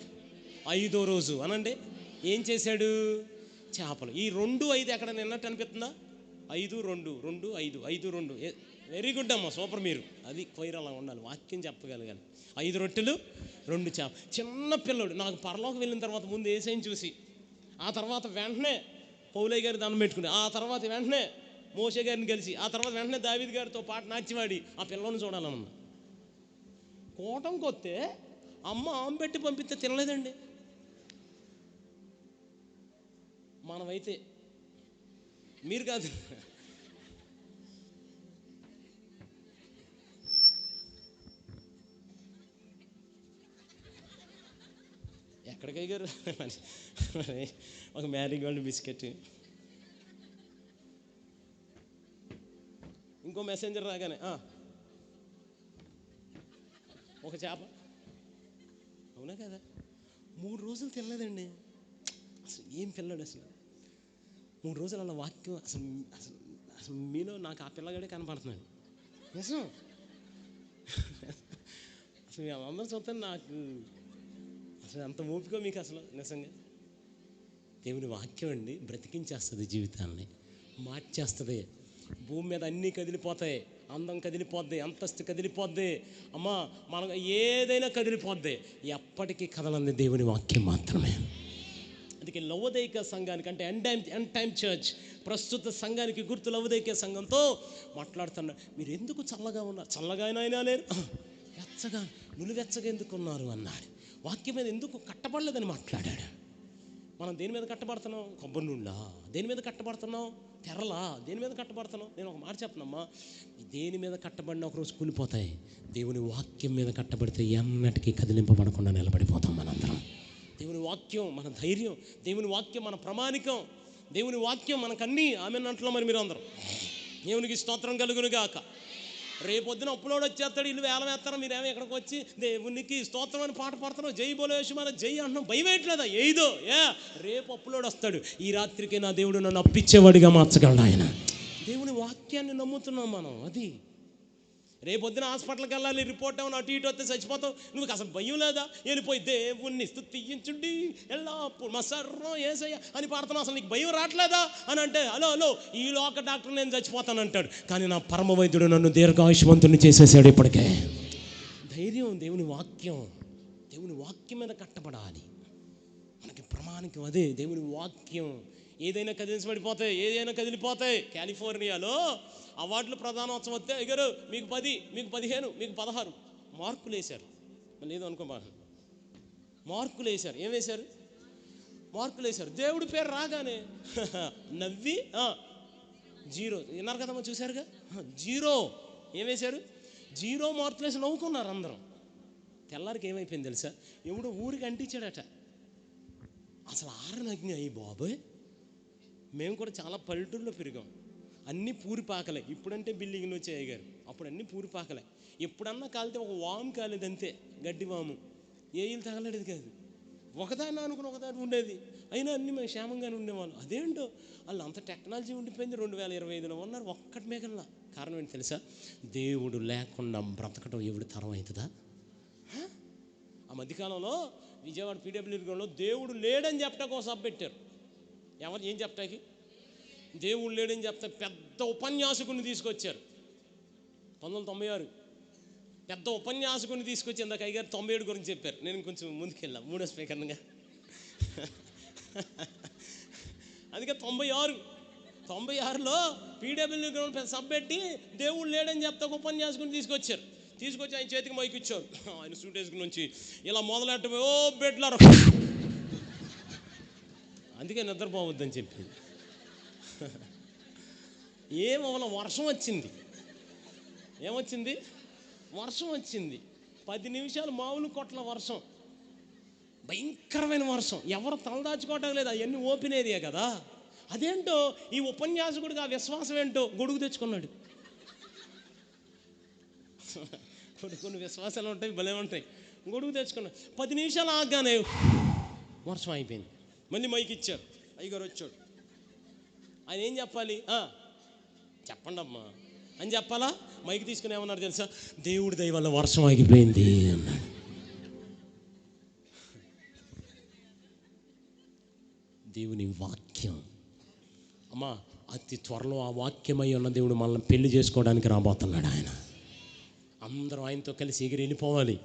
5వ రోజు అనండి. ఏం చేశాడు? చేపలు. ఈ 2, 5 ఎక్కడ నిన్నట్టు అనిపిస్తుందా? 5, 2, 2, 5, 5, 2. వెరీ గుడ్ అమ్మ, సూపర్. మీరు అది క్వైర్ అలా ఉండాలి, వాక్యం చెప్పగలగాలి. 5 రొట్టెలు 2 చేప. చిన్న పిల్లడు నాకు పరలోకి వెళ్ళిన తర్వాత ముందు యేసయ్యని చూసి, ఆ తర్వాత వెంటనే పౌలయ్య గారి దండం పెట్టుకుని, ఆ తర్వాత వెంటనే మోషే గారిని కలిసి, ఆ తర్వాత వెంటనే దావీదు గారితో పాటు నాట్యవాడి ఆ పిల్లని చూడాలన్న. కోటంకి వస్తే అమ్మ ఆంబెట్టి పంపిస్తే తినలేదండి. మనమైతే మీరు కాదు, ఎక్కడికి అయ్యారు? ఒక మ్యారీగోల్డ్ బిస్కెట్, ఇంకో మెసెంజర్ రాగానే ఒక చేప. అవునా కదా? 3 రోజులు తినలేదండి. అసలు ఏం పిల్లడు అసలు 3 రోజులు అలా వాక్యం. అసలు అసలు అసలు మీలో నాకు ఆ పిల్లగాడే కనపడుతున్నాడు నిజం. అసలు అందరూ చూస్తాను నాకు అసలు అంత ఓపిక మీకు అసలు నిజంగా. దేవుని వాక్యం అండి బ్రతికించేస్తుంది, జీవితాన్ని మార్చేస్తుంది. భూమి మీద అన్నీ కదిలిపోతాయి, అందం కదిలిపోద్ది, అంతస్తు కదిలిపోద్ది, అమ్మా మనం ఏదైనా కదిలిపోద్ది. ఎప్పటికీ కదలంది దేవుని వాక్యం మాత్రమే. అందుకే లవోదికయ సంఘానికి అంటే ఎండ్ టైమ్ చర్చ్ ప్రస్తుత సంఘానికి గుర్తు లవోదికయ సంఘంతో మాట్లాడుతున్నారు. మీరు ఎందుకు చల్లగా ఉన్నారు? చల్లగా అయినా లేరు, వెచ్చగా నులివెచ్చగా ఎందుకు ఉన్నారు అన్నాడు. వాక్యం మీద ఎందుకు కట్టబడలేదని మాట్లాడాడు. మనం దేని మీద కట్టబడుతున్నాం? కొబ్బరి నూనెలా? దేని మీద కట్టబడుతున్నాం? తెరలా? దేని మీద కట్టబడుతున్నాం? నేను ఒక మాట చెప్పనమ్మా, దేని మీద కట్టబడిన ఒకరోజు కూలిపోతాయి. దేవుని వాక్యం మీద కట్టబడితే ఎన్నటికీ కదిలింపబడకుండా నిలబడిపోతాం మనందరం. దేవుని వాక్యం మన ధైర్యం, దేవుని వాక్యం మన ప్రమాణికం, దేవుని వాక్యం మనకన్నీ. ఆమె అంట్లో మరి మీరు అందరం దేవునికి స్తోత్రం కలుగును గాక. రేపొద్దున అప్పులోడు వచ్చేస్తాడు, ఇల్లు వేలం వేస్తారా, మీరేమో ఇక్కడికి వచ్చి దేవునికి స్తోత్రం అని పాట పాడుతున్నాం, జై బోలేషు మన జై అంటున్నాం. భయం వేయట్లేదా? ఏదో రేపు అప్పులోడు వస్తాడు, ఈ రాత్రికి నా దేవుడు నన్ను అప్పిచ్చేవాడిగా మార్చగలడు ఆయన. దేవుని వాక్యాన్ని నమ్ముతున్నాం మనం. అది రేపొద్దున హాస్పిటల్కి వెళ్ళాలి, రిపోర్ట్ ఏమన్నా అటు ఇటు వస్తే చచ్చిపోతావు, నువ్వు అసలు భయం లేదా? వెళ్ళిపోయి దేవుణ్ణి స్తుతించుండి ఎల్లప్పుడు మా సర్వం యేసయ్య అని పాడుతున్నావు, అసలు నీకు భయం రావట్లేదా అని అంటే, హలో ఈ లోక డాక్టర్ నేను చచ్చిపోతాను అంటాడు, కానీ నా పరమ వైద్యుడు నన్ను దీర్ఘాయుష్మంతుని చేసేసాడు ఇప్పటికే. ధైర్యం దేవుని వాక్యం. దేవుని వాక్యం మీద కట్టబడాలి, మనకి ప్రమాణికం అదే దేవుని వాక్యం. ఏదైనా కదిలించబడిపోతాయి, ఏదైనా కదిలిపోతాయి. కాలిఫోర్నియాలో అవార్డులు ప్రధానోత్సవం వస్తే ఎగరు మీకు 10, మీకు 15, మీకు 16 మార్కులు వేశారు. మళ్ళీ ఏదో అనుకోమా, మార్కులు వేశారు. ఏం వేశారు? మార్కులు వేశారు. దేవుడి పేరు రాగానే నవ్వి 0 విన్నారు కదమ్మా, చూశారుగా 0 ఏం వేశారు? 0 మార్కులు వేసి నవ్వుకున్నారు అందరం. తెల్లారికి ఏమైపోయింది తెలుసా? ఎవడో ఊరికి అంటించాడట. అసలు ఆరనగ్ని అయ్యి బాబోయ్. మేము కూడా చాలా పల్లెటూరులో పెరిగాం, అన్నీ పూరిపాకలే. ఇప్పుడంటే బిల్డింగ్లు వచ్చాయి గారు, అప్పుడు అన్నీ పూరిపాకలే. ఎప్పుడన్నా కాలితే ఒక వాము కాలేదు అంతే, గడ్డి వాము, ఏళ్ళు తగలలేదు కాదు. ఒకదాన్ని అనుకుని ఒకదాన్ని ఉండేది, అయినా అన్నీ మేము క్షేమంగానే ఉండేవాళ్ళు. అదేంటో వాళ్ళు అంత టెక్నాలజీ ఉండిపోయింది. 2025లో ఉన్నారు, ఒక్కటి మేకల్లా. కారణం ఏంటి తెలుసా? దేవుడు లేకుండా బ్రతకడం ఎవడు తరం అవుతుందా? ఆ మధ్యకాలంలో విజయవాడ పీడబ్ల్యూలో దేవుడు లేడని చెప్పడానికి ఒక సభ పెట్టారు. ఎవరు ఏం చెప్తాకి? దేవుడు లేడని చెప్తే పెద్ద ఉపన్యాసకుని తీసుకొచ్చారు. 1996 పెద్ద ఉపన్యాసకుని తీసుకొచ్చి ఇందాక అయ్యగారు 97 గురించి చెప్పారు. నేను కొంచెం ముందుకెళ్ళా, 3వ స్పీకర్గా. అందుకే 96లో పీడబ్ల్యూ గ్రౌండ్ పెద్ద సభ పెట్టి దేవుడు లేడని చెప్తే ఒక ఉపన్యాసకుని తీసుకొచ్చారు. తీసుకొచ్చి ఆయన చేతికి మైక్ ఇచ్చారు. ఆయన సూటేసుకుని నుంచి ఇలా మొదలెట్టమే, ఓ బెడ్లారు. అందుకే నిద్రపోవద్దని చెప్పి. ఏమవల వర్షం వచ్చింది. ఏమొచ్చింది? వర్షం వచ్చింది. 10 నిమిషాలు మామూలు కొట్ల వర్షం, భయంకరమైన వర్షం. ఎవరు తలదాచుకోవటం లేదు, అవన్నీ ఓపెన్ ఏరియా కదా. అదేంటో ఈ ఉపన్యాసకుడికి ఆ విశ్వాసం ఏంటో గొడుగు తెచ్చుకున్నాడు. కొన్ని విశ్వాసాలు ఉంటాయి, భలే ఉంటాయి. గొడుగు తెచ్చుకున్నాడు. 10 నిమిషాలు ఆగానే వర్షం అయిపోయింది. మళ్ళీ మైక్ ఇచ్చారు, అయ్యగారు వచ్చాడు. ఆయన ఏం చెప్పాలి? చెప్పండి అమ్మా అని చెప్పాలా? మైక్ తీసుకుని ఏమన్నారు తెలుసా? దేవుడి దయ వల్ల వర్షం ఆగిపోయింది అన్నాడు. దేవుని వాక్యం అమ్మా, అతి త్వరలో ఆ వాక్యమై ఉన్న దేవుడు మనల్ని పెళ్లి చేసుకోవడానికి రాబోతున్నాడు. ఆయన అందరం ఆయనతో కలిసి ఎగిరి వెళ్ళిపోవాలి.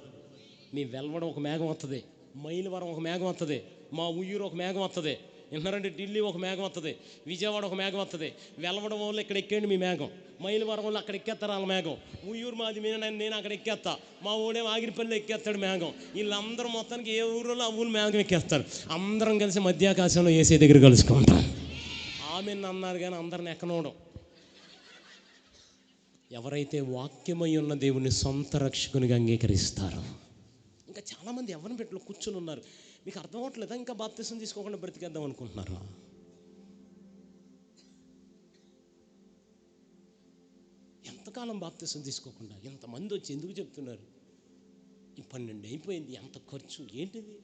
మీ వెల్వడం ఒక మేఘం వస్తుంది, మైలవరం ఒక మేఘం వస్తుంది, మా ఉయ్యూరు ఒక మేఘం వస్తుంది, విన్నారంటే ఢిల్లీ ఒక మేఘం వస్తుంది, విజయవాడ ఒక మేఘం వస్తుంది. వెలవడం వల్ల ఇక్కడ ఎక్కేయండి మీ మేఘం, మైలవరం వల్ల అక్కడ ఎక్కేస్తారు వాళ్ళ మేఘం, ఉయ్యూరు మాది నేను అక్కడ ఎక్కేస్తా, మా ఊడేమో ఆగిరిపల్లి ఎక్కేస్తాడు మేఘం. వీళ్ళందరూ మొత్తానికి ఏ ఊరిలో ఆ ఊరు మేఘం ఎక్కేస్తారు. అందరం కలిసి మధ్యాకాశంలో ఏసీ దగ్గర కలుసుకుంటాం. ఆమె అన్నారు కానీ అందరిని ఎక్కనోవడం. ఎవరైతే వాక్యమై ఉన్న దేవుని సొంత రక్షకునిగా అంగీకరిస్తారో, ఇంకా చాలామంది ఎవరిని పెట్టలో కూర్చొని ఉన్నారు. మీకు అర్థం అవ్వట్లేదా? ఇంకా బాప్తిసం తీసుకోకుండా బ్రతికేద్దాం అనుకుంటున్నారు. ఎంతకాలం బాప్తిసం తీసుకోకుండా? ఎంతమంది వచ్చి ఎందుకు చెప్తున్నారు? ఈ 12 అయిపోయింది, ఎంత ఖర్చు ఏంటిది?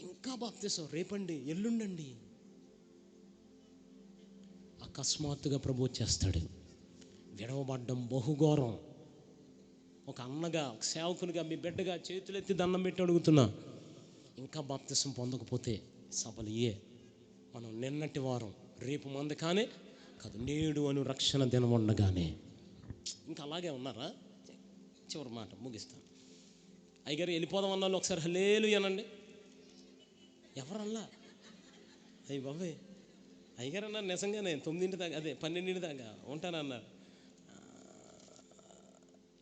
ఇంకా బాప్తిసం రేపండి, ఎల్లుండండి. అకస్మాత్తుగా ప్రభు వచ్చేస్తాడు. విడవబడ్డం బహుఘోరం. ఒక అన్నగా, ఒక సేవకునిగా, మీ బిడ్డగా చేతులెత్తి దండం పెట్టి అడుగుతున్నా, ఇంకా బాప్తిసం పొందకపోతే సభలు మనం నిన్నటి వారం రేపు మంది కానే కాదు, నేడు అను రక్షణ దినం ఉండగానే ఇంకా అలాగే ఉన్నారా? చివరి మాట ముగిస్తాను. అయ్యగారు వెళ్ళిపోదాం అన్నాళ్ళు ఒకసారి హల్లెలూయా అనండి. ఎవరల్లా? అయ్యి బాబాయ్, అయ్యగారు అన్నారు నిజంగానే 9 దాకా, అదే 12 దాకా ఉంటానన్నారు.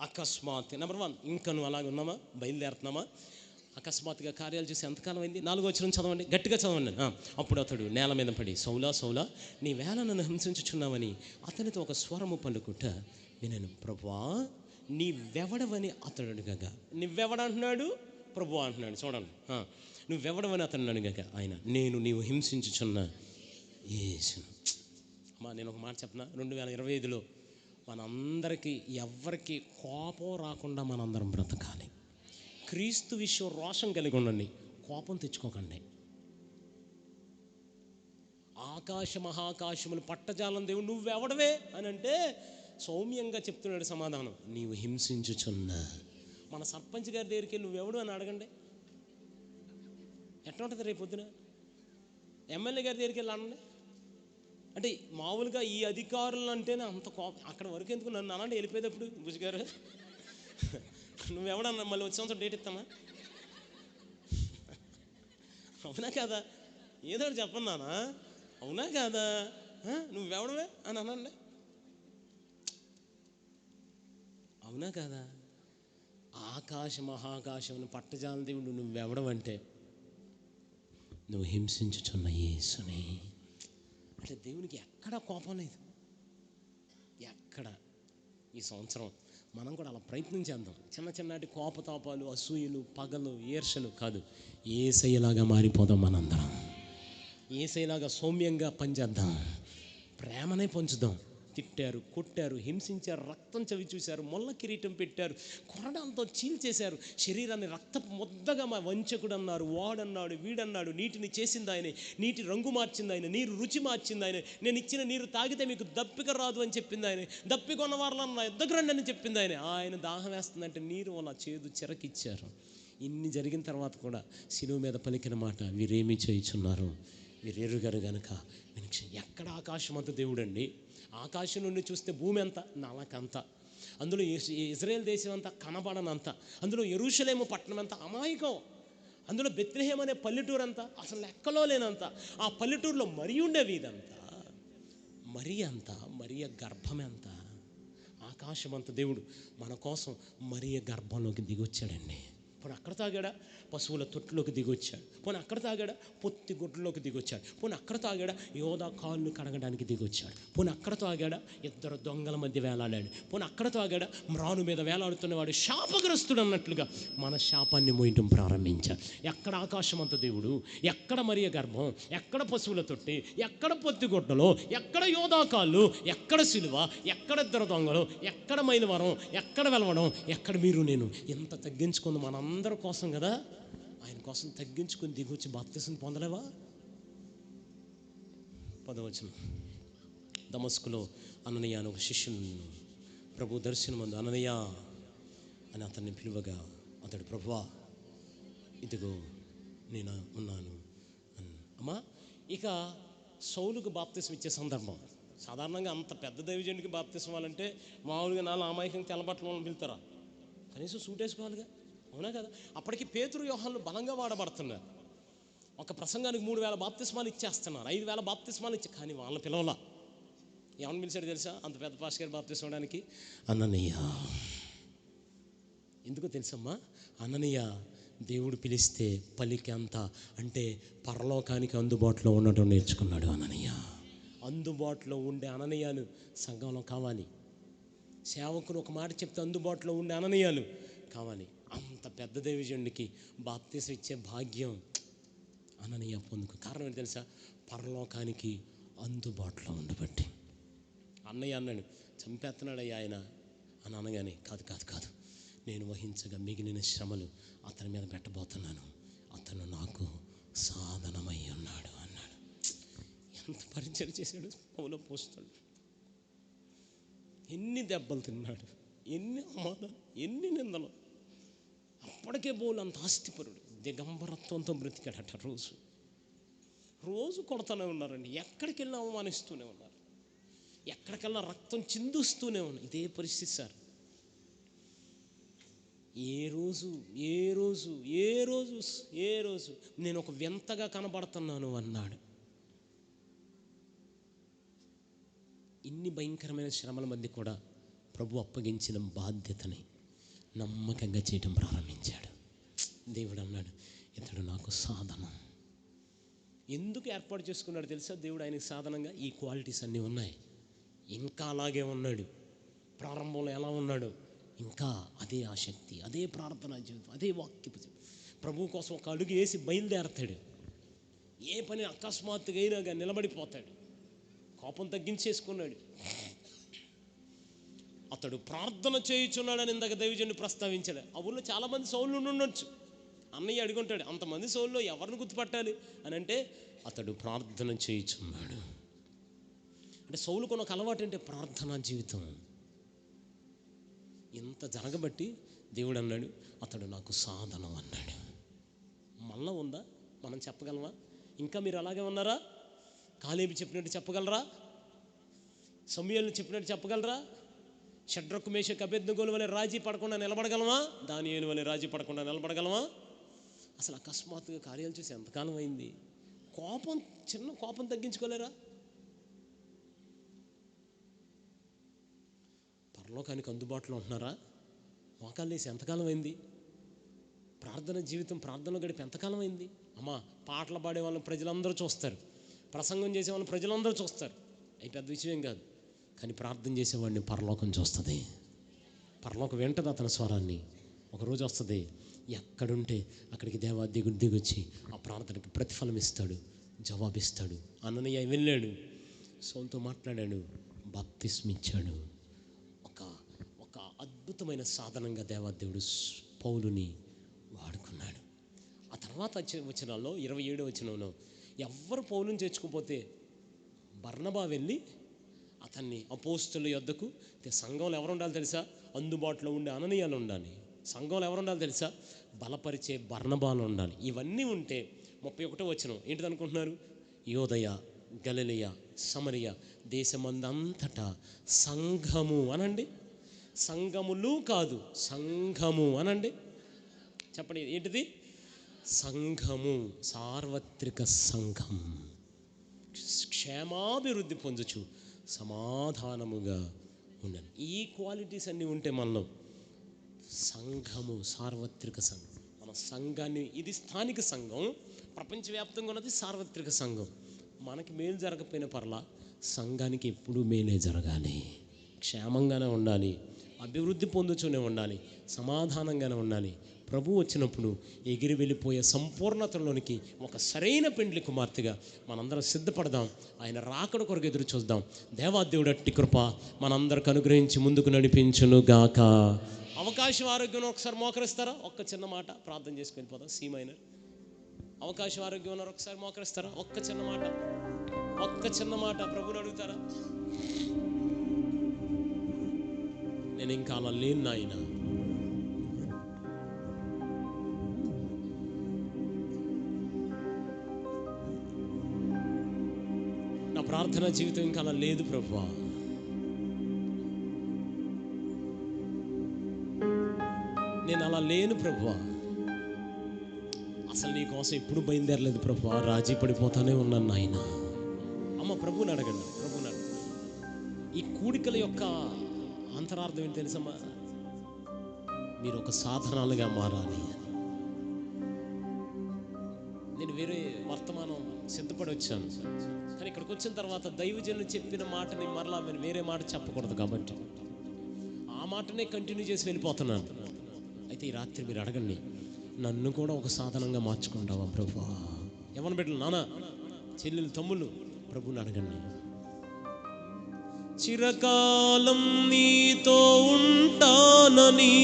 అకస్మాత్ నెంబర్ 1, ఇంకా నువ్వు అలాగే ఉన్నామా? బయలుదేరుతున్నామా? అకస్మాత్తుగా కార్యాలు చూసి ఎంతకాలం అయింది? 4వ వచనం చదవండి, గట్టిగా చదవండి. అప్పుడు అతడు నేల మీద పడి, సౌలా సౌలా, నీ వేళ నన్ను హింసించుచున్నావని అతనితో ఒక స్వరము పలుకుట వినను. ప్రభువా నీవెవడవని అతడు అడగగా, నువ్వెవడంటున్నాడు? ప్రభువా అంటున్నాడు. చూడండి, నువ్వెవడవని అతను అడగగా ఆయన, నేను నీవు హింసించుచున్న యేసును. అమ్మా నేను ఒక మాట చెప్పనా? 2025లో మనందరికీ ఎవరికి కోపం రాకుండా మనందరం బ్రతకాలి. క్రీస్తు విషయం రోషం కలిగి ఉండండి, కోపం తెచ్చుకోకండి. ఆకాశ మహాకాశములు పట్టజాలం దేవుడు నువ్వెవడవే అని అంటే సౌమ్యంగా చెప్తున్నాడు సమాధానం, నీవు హింసించుచున్న. మన సర్పంచ్ గారి దగ్గరికి నువ్వెవడు అని అడగండి, ఎట్లా ఉంటుంది రేపు పొద్దున? ఎమ్మెల్యే గారి దగ్గరికి వెళ్ళి అనండి. అంటే మామూలుగా ఈ అధికారులు అంటేనే అంత కోపం. అక్కడ వరకు ఎందుకు నన్ను అనండి వెళ్ళిపోయేటప్పుడు, బుజ్ గారు నువ్వెవడన్నా మళ్ళీ వచ్చే సంవత్సరం డేట్ ఇస్తామా? అవునా కాదా? ఏదో చెప్పన్నానా? అవునా కాదా? నువ్వెవడవే అని అనండి. అవునా కాదా? ఆకాశ మహాకాశం పట్టజాల దేవుడు నువ్వెవడవంటే నువ్వు హింసించుచున్న యేసుని. అంటే దేవునికి ఎక్కడ కోపం లేదు, ఎక్కడ. ఈ సంవత్సరం మనం కూడా అలా ప్రయత్నం చేద్దాం. చిన్న చిన్నటి కోపతాపాలు, అసూయలు, పగలు, ఈర్షలు కాదు, యేసయ్యలాగా మారిపోదాం. మనందరం యేసయ్యలాగా సౌమ్యంగా పనిచేద్దాం, ప్రేమనే పంచుదాం. తిట్టారు, కొట్టారు, హింసించారు, రక్తం చవి చూశారు, మొల్ల కిరీటం పెట్టారు, కొరడంతో చీల్చేశారు, శరీరాన్ని రక్తపు ముద్దగా మా వంచకుడు అన్నారు, వాడన్నాడు, వీడన్నాడు. నీటిని చేసింది ఆయనే, నీటి రంగు మార్చింది ఆయన, నీరు రుచి మార్చింది ఆయన. నేను ఇచ్చిన నీరు తాగితే మీకు దప్పిక రాదు అని చెప్పింది ఆయన. దప్పిక ఉన్న వారిలో నా ఎద్దకు రండి అని చెప్పింది ఆయన. ఆయన దాహం వేస్తుందంటే నీరు అలా చేదు చిరకిచ్చారు. ఇన్ని జరిగిన తర్వాత కూడా శిలువ మీద పలికిన మాట, వీరేమీ చేయుచున్నారు వీరెరుగరు గనుక. ఎక్కడ ఆకాశం అంత దేవుడు అండి. ఆకాశం నుండి చూస్తే భూమి అంతా నలకంత, అందులో ఇజ్రాయేల్ దేశం అంతా కనబడనంత, అందులో యెరూషలేము పట్టణం అంతా అమాయకం, అందులో బెత్లెహేం అనే పల్లెటూరు అంతా అసలు లెక్కలో లేనంత, ఆ పల్లెటూరులో మరి ఉండే వీధంతా, మరియ గర్భం ఎంత. ఆకాశం అంత దేవుడు మన కోసం మరియ గర్భంలోకి దిగొచ్చాడండి. పోనీ అక్కడ తాగాడా? పశువుల తొట్టులోకి దిగొచ్చాడు. పోనీ అక్కడ తాగాడా? పొత్తి గుడ్డలోకి దిగొచ్చాడు. పోనీ అక్కడ తాగాడా? యోధా కాళ్ళు కడగడానికి దిగొచ్చాడు. పోనీ అక్కడ తాగాడా? 2 దొంగల మధ్య వేలాడాడు. పోనీ అక్కడ తాగాడా? మ్రాను మీద వేలాడుతున్నవాడు శాపగ్రస్తుడు అన్నట్లుగా మన శాపాన్ని మోయటం ప్రారంభించాడు. ఎక్కడ ఆకాశం అంత దేవుడు, ఎక్కడ మరియ గర్భం, ఎక్కడ పశువుల తొట్టి, ఎక్కడ పొత్తి గుడ్డలో, ఎక్కడ యోధా కాళ్ళు, ఎక్కడ సిలువ, ఎక్కడ 2 దొంగలు, ఎక్కడ మైలవరం, ఎక్కడ వెలవడం, ఎక్కడ మీరు నేను. ఎంత తగ్గించుకుంది మనందరి కోసం కదా. ఆయన కోసం తగ్గించుకుని దిగొచ్చి బాప్తిసం పొందలేవా? 10వ వచనం, దమస్కులో అననీయ అని ఒక శిష్యుని ప్రభు దర్శనమందు అననీయ అని అతన్ని పిలువగా అతడు, ప్రభువా ఇదిగో నేను ఉన్నాను అని. అమ్మా ఇక సౌలుకు బాప్తిసం ఇచ్చే సందర్భం. సాధారణంగా అంత పెద్ద దైవజనుడికి బాప్తిసం ఇవ్వాలంటే మామూలుగా నాలుగు అమాయకంగా తెల్లబట్టలు వాళ్ళని పిలుతారా? కనీసం సూట్ వేసుకోవాలిగా, అవునా కదా? అప్పటికి పేతురు యోహాన్లు బలంగా వాడబడుతున్నారు. ఒక ప్రసంగానికి 3000 బాప్తిస్మాలు ఇచ్చేస్తున్నారు, 5000 బాప్తిస్మాలు ఇచ్చి. కానీ వాళ్ళని పిలవలా. ఏమని పిలిచాడు తెలుసా? అంత పెద్ద పాస్టర్ గారు బాప్తిసం ఇవ్వడానికి అననీయ. ఎందుకో తెలుసమ్మా? అననీయ దేవుడు పిలిస్తే పలికి అంత, అంటే పరలోకానికి అందుబాటులో ఉండటం నేర్చుకున్నాడు అననీయ. అందుబాటులో ఉండే అననీయాలు సంఘంలో కావాలి. సేవకులు ఒక మాట చెప్తే అందుబాటులో ఉండే అననీయాలు కావాలి. అంత పెద్ద దైవజనుడికి బాప్తిసం ఇచ్చే భాగ్యం అననీయ కారణం ఏంటి తెలుసా? పరలోకానికి అందుబాటులో ఉండబట్టి. అన్నయ్య అన్నాడు, చంపేస్తున్నాడయ్యా ఆయన అని అనగానే, కాదు కాదు కాదు, నేను వహించగా మిగిలిన శ్రమలు అతని మీద పెట్టబోతున్నాను, అతను నాకు సాధనమై ఉన్నాడు అన్నాడు. ఎంత పరిచయం చేశాడు పౌలు అపోస్తలుడు. ఎన్ని దెబ్బలు తిన్నాడు, ఎన్ని అవమానాలు, ఎన్ని నిందలు. అప్పటికే పౌలు అంత ఆస్తిపరుడు, దిగంబరత్వంతో బ్రతికాడట. రోజు కొడతానే ఉన్నారండి, ఎక్కడికి వెళ్ళి అవమానిస్తూనే ఉన్నారు, ఎక్కడికెళ్ళా రక్తం చిందుస్తూనే ఉన్నారు. ఇదే పరిస్థితి సార్. ఏ రోజు నేను ఒక వింతగా కనబడుతున్నాను అన్నాడు. ఇన్ని భయంకరమైన శ్రమల మధ్య కూడా ప్రభు అప్పగించిన బాధ్యతని నమ్మకంగా చేయటం ప్రారంభించాడు. దేవుడు అన్నాడు, ఇతడు నాకు సాధనం. ఎందుకు ఏర్పాటు చేసుకున్నాడు తెలుసా దేవుడు ఆయనకి సాధనంగా? ఈ క్వాలిటీస్ అన్నీ ఉన్నాయి. ఇంకా అలాగే ఉన్నాడు. ప్రారంభంలో ఎలా ఉన్నాడు, ఇంకా అదే ఆసక్తి, అదే ప్రార్థనా జీవితం, అదే వాక్యపు జీవితం. ప్రభువు కోసం ఒక అడుగు వేసి బయలుదేరతాడు. ఏ పని అకస్మాత్తుగా అయినా కానీ నిలబడిపోతాడు. కోపం తగ్గించేసుకున్నాడు. అతడు ప్రార్థన చేయుచున్నాడని ఇందాక దైవజనుడు ప్రస్తావించాడు. ఆ ఊళ్ళో చాలామంది సౌలు ఉండొచ్చు. అన్నయ్య అడుగుంటాడు, అంతమంది సౌల్లో ఎవరిని గుర్తుపట్టాలి అని అంటే, అతడు ప్రార్థన చేయుచున్నాడు అంటే సౌలుకొని ఒక అలవాటు అంటే ప్రార్థనా జీవితం. ఇంత జరగబట్టి దేవుడు అన్నాడు, అతడు నాకు సాధనం అన్నాడు. మళ్ళా ఉందా? మనం చెప్పగలమా? ఇంకా మీరు అలాగే ఉన్నారా? కాలేబు చెప్పినట్టు చెప్పగలరా? సమూయేలు చెప్పినట్టు చెప్పగలరా? షడ్రకు మేషకు అబేద్నెగోల వలె రాజీ పడకుండా నిలబడగలమా? దానియేలు వలె రాజీ పడకుండా నిలబడగలమా? అసలు అకస్మాత్తుగా కార్యాలు చూసి ఎంతకాలం అయింది? చిన్న కోపం తగ్గించుకోలేరా? పరలోకానికి అందుబాటులో ఉంటున్నారా? మోకాళ్ళు వేసి ఎంతకాలం అయింది? ప్రార్థన జీవితం, ప్రార్థనలో గడిపి ఎంతకాలం అయింది? అమ్మా, పాటలు పాడే వాళ్ళని ప్రజలందరూ చూస్తారు, ప్రసంగం చేసే వాళ్ళని ప్రజలందరూ చూస్తారు, అవి పెద్ద విషయం కాదు. కానీ ప్రార్థన చేసేవాడిని పరలోకం చూస్తుంది. పరలోకం వింటది అతని స్వరాన్ని. ఒకరోజు వస్తుంది, ఎక్కడుంటే అక్కడికి దేవుడు దిగొచ్చి ఆ ప్రార్థనకి ప్రతిఫలం ఇస్తాడు, జవాబిస్తాడు. అన్నయ్య వెళ్ళాడు, సౌలుతో మాట్లాడాడు, బాప్తిస్మం ఇచ్చాడు. ఒక అద్భుతమైన సాధనంగా దేవుడు పౌలుని వాడుకున్నాడు. ఆ తర్వాత వచనాల్లో 27వ వచనంలో, ఎవ్వరు పౌలుని చేర్చుకోపోతే బర్నబా వెళ్ళి అతన్ని అపోస్తుల యొద్దకు, సంఘంలో ఎవరు ఉండాలి తెలుసా? అందుబాటులో ఉండే అననీయాలు ఉండాలి. సంఘంలో ఎవరు ఉండాలి తెలుసా? బలపరిచే బర్నబాలు ఉండాలి. ఇవన్నీ ఉంటే 31వ వచనం ఏంటిది అనుకుంటున్నారు? యోదయ, గలిలయ, సమరయ దేశమందంతటా సంఘము అనండి. సంఘములు కాదు, సంఘము అనండి. చెప్పండి, ఏంటిది? సంఘము, సార్వత్రిక సంఘం, క్షేమాభివృద్ధి పొందుచు సమాధానముగా ఉండాలి. ఈ క్వాలిటీస్ అన్నీ ఉంటే మనలో సంఘము, సార్వత్రిక సంఘం. మన సంఘాన్ని, ఇది స్థానిక సంఘం, ప్రపంచవ్యాప్తంగా ఉన్నది సార్వత్రిక సంఘం. మనకి మేలు జరగకపోయిన పర్లా, సంఘానికి ఎప్పుడూ మేలే జరగాలి, క్షేమంగానే ఉండాలి, అభివృద్ధి పొందుతూనే ఉండాలి, సమాధానంగానే ఉండాలి. ప్రభు వచ్చినప్పుడు ఎగిరి వెళ్ళిపోయే సంపూర్ణతలోనికి ఒక సరైన పెండ్లి కుమార్తెగా మనందరం సిద్ధపడదాం. ఆయన రాకడ కొరకు ఎదురు చూద్దాం. దేవాదేవుడు అట్టి కృప మనందరికి అనుగ్రహించి ముందుకు నడిపించును గాక. అవకాశం ఆరోగ్యం ఒకసారి మోకరిస్తారా? ఒక్క చిన్న మాట ప్రార్థన చేసుకు వెళ్ళిపోదాం. సి మైనర్. అవకాశం ఆరోగ్యం ఉన్నారు, ఒకసారి మోకరిస్తారా? ఒక్క చిన్న మాట ప్రభుని అడుగుతారా? నేను ఇంకా అలా లేను నాయన, నా ప్రార్థనా జీవితం ఇంకా అలా లేదు ప్రభువా, నేను అలా లేను ప్రభువా, అసలు నీ కోసం ఎప్పుడు బయలుదేరలేదు ప్రభువా, రాజీ పడిపోతానే ఉన్నాను నాయన. అమ్మ ప్రభుని అడగండి, ప్రభుని అడగండి. ఈ కూడికల యొక్క అంతరార్థం ఏంటి తెలుసమ్మా? మీరు ఒక సాధనాలుగా మారాలి. నేను వేరే వర్తమానం సిద్ధపడి వచ్చాను, కానీ ఇక్కడికి వచ్చిన తర్వాత దైవజనులు చెప్పిన మాటని మరలా నేను వేరే మాట చెప్పకూడదు కాబట్టి ఆ మాటనే కంటిన్యూ చేసి వెళ్ళిపోతున్నాను. అయితే ఈ రాత్రి మీరు అడగండి, నన్ను కూడా ఒక సాధనంగా మార్చుకుంటావా ప్రభు? ఎవరి బిడ్డలు, నాన్న, చెల్లెలు, తమ్ముళ్ళు, ప్రభుని అడగండి. చిరకాలం నీతో ఉంటానని,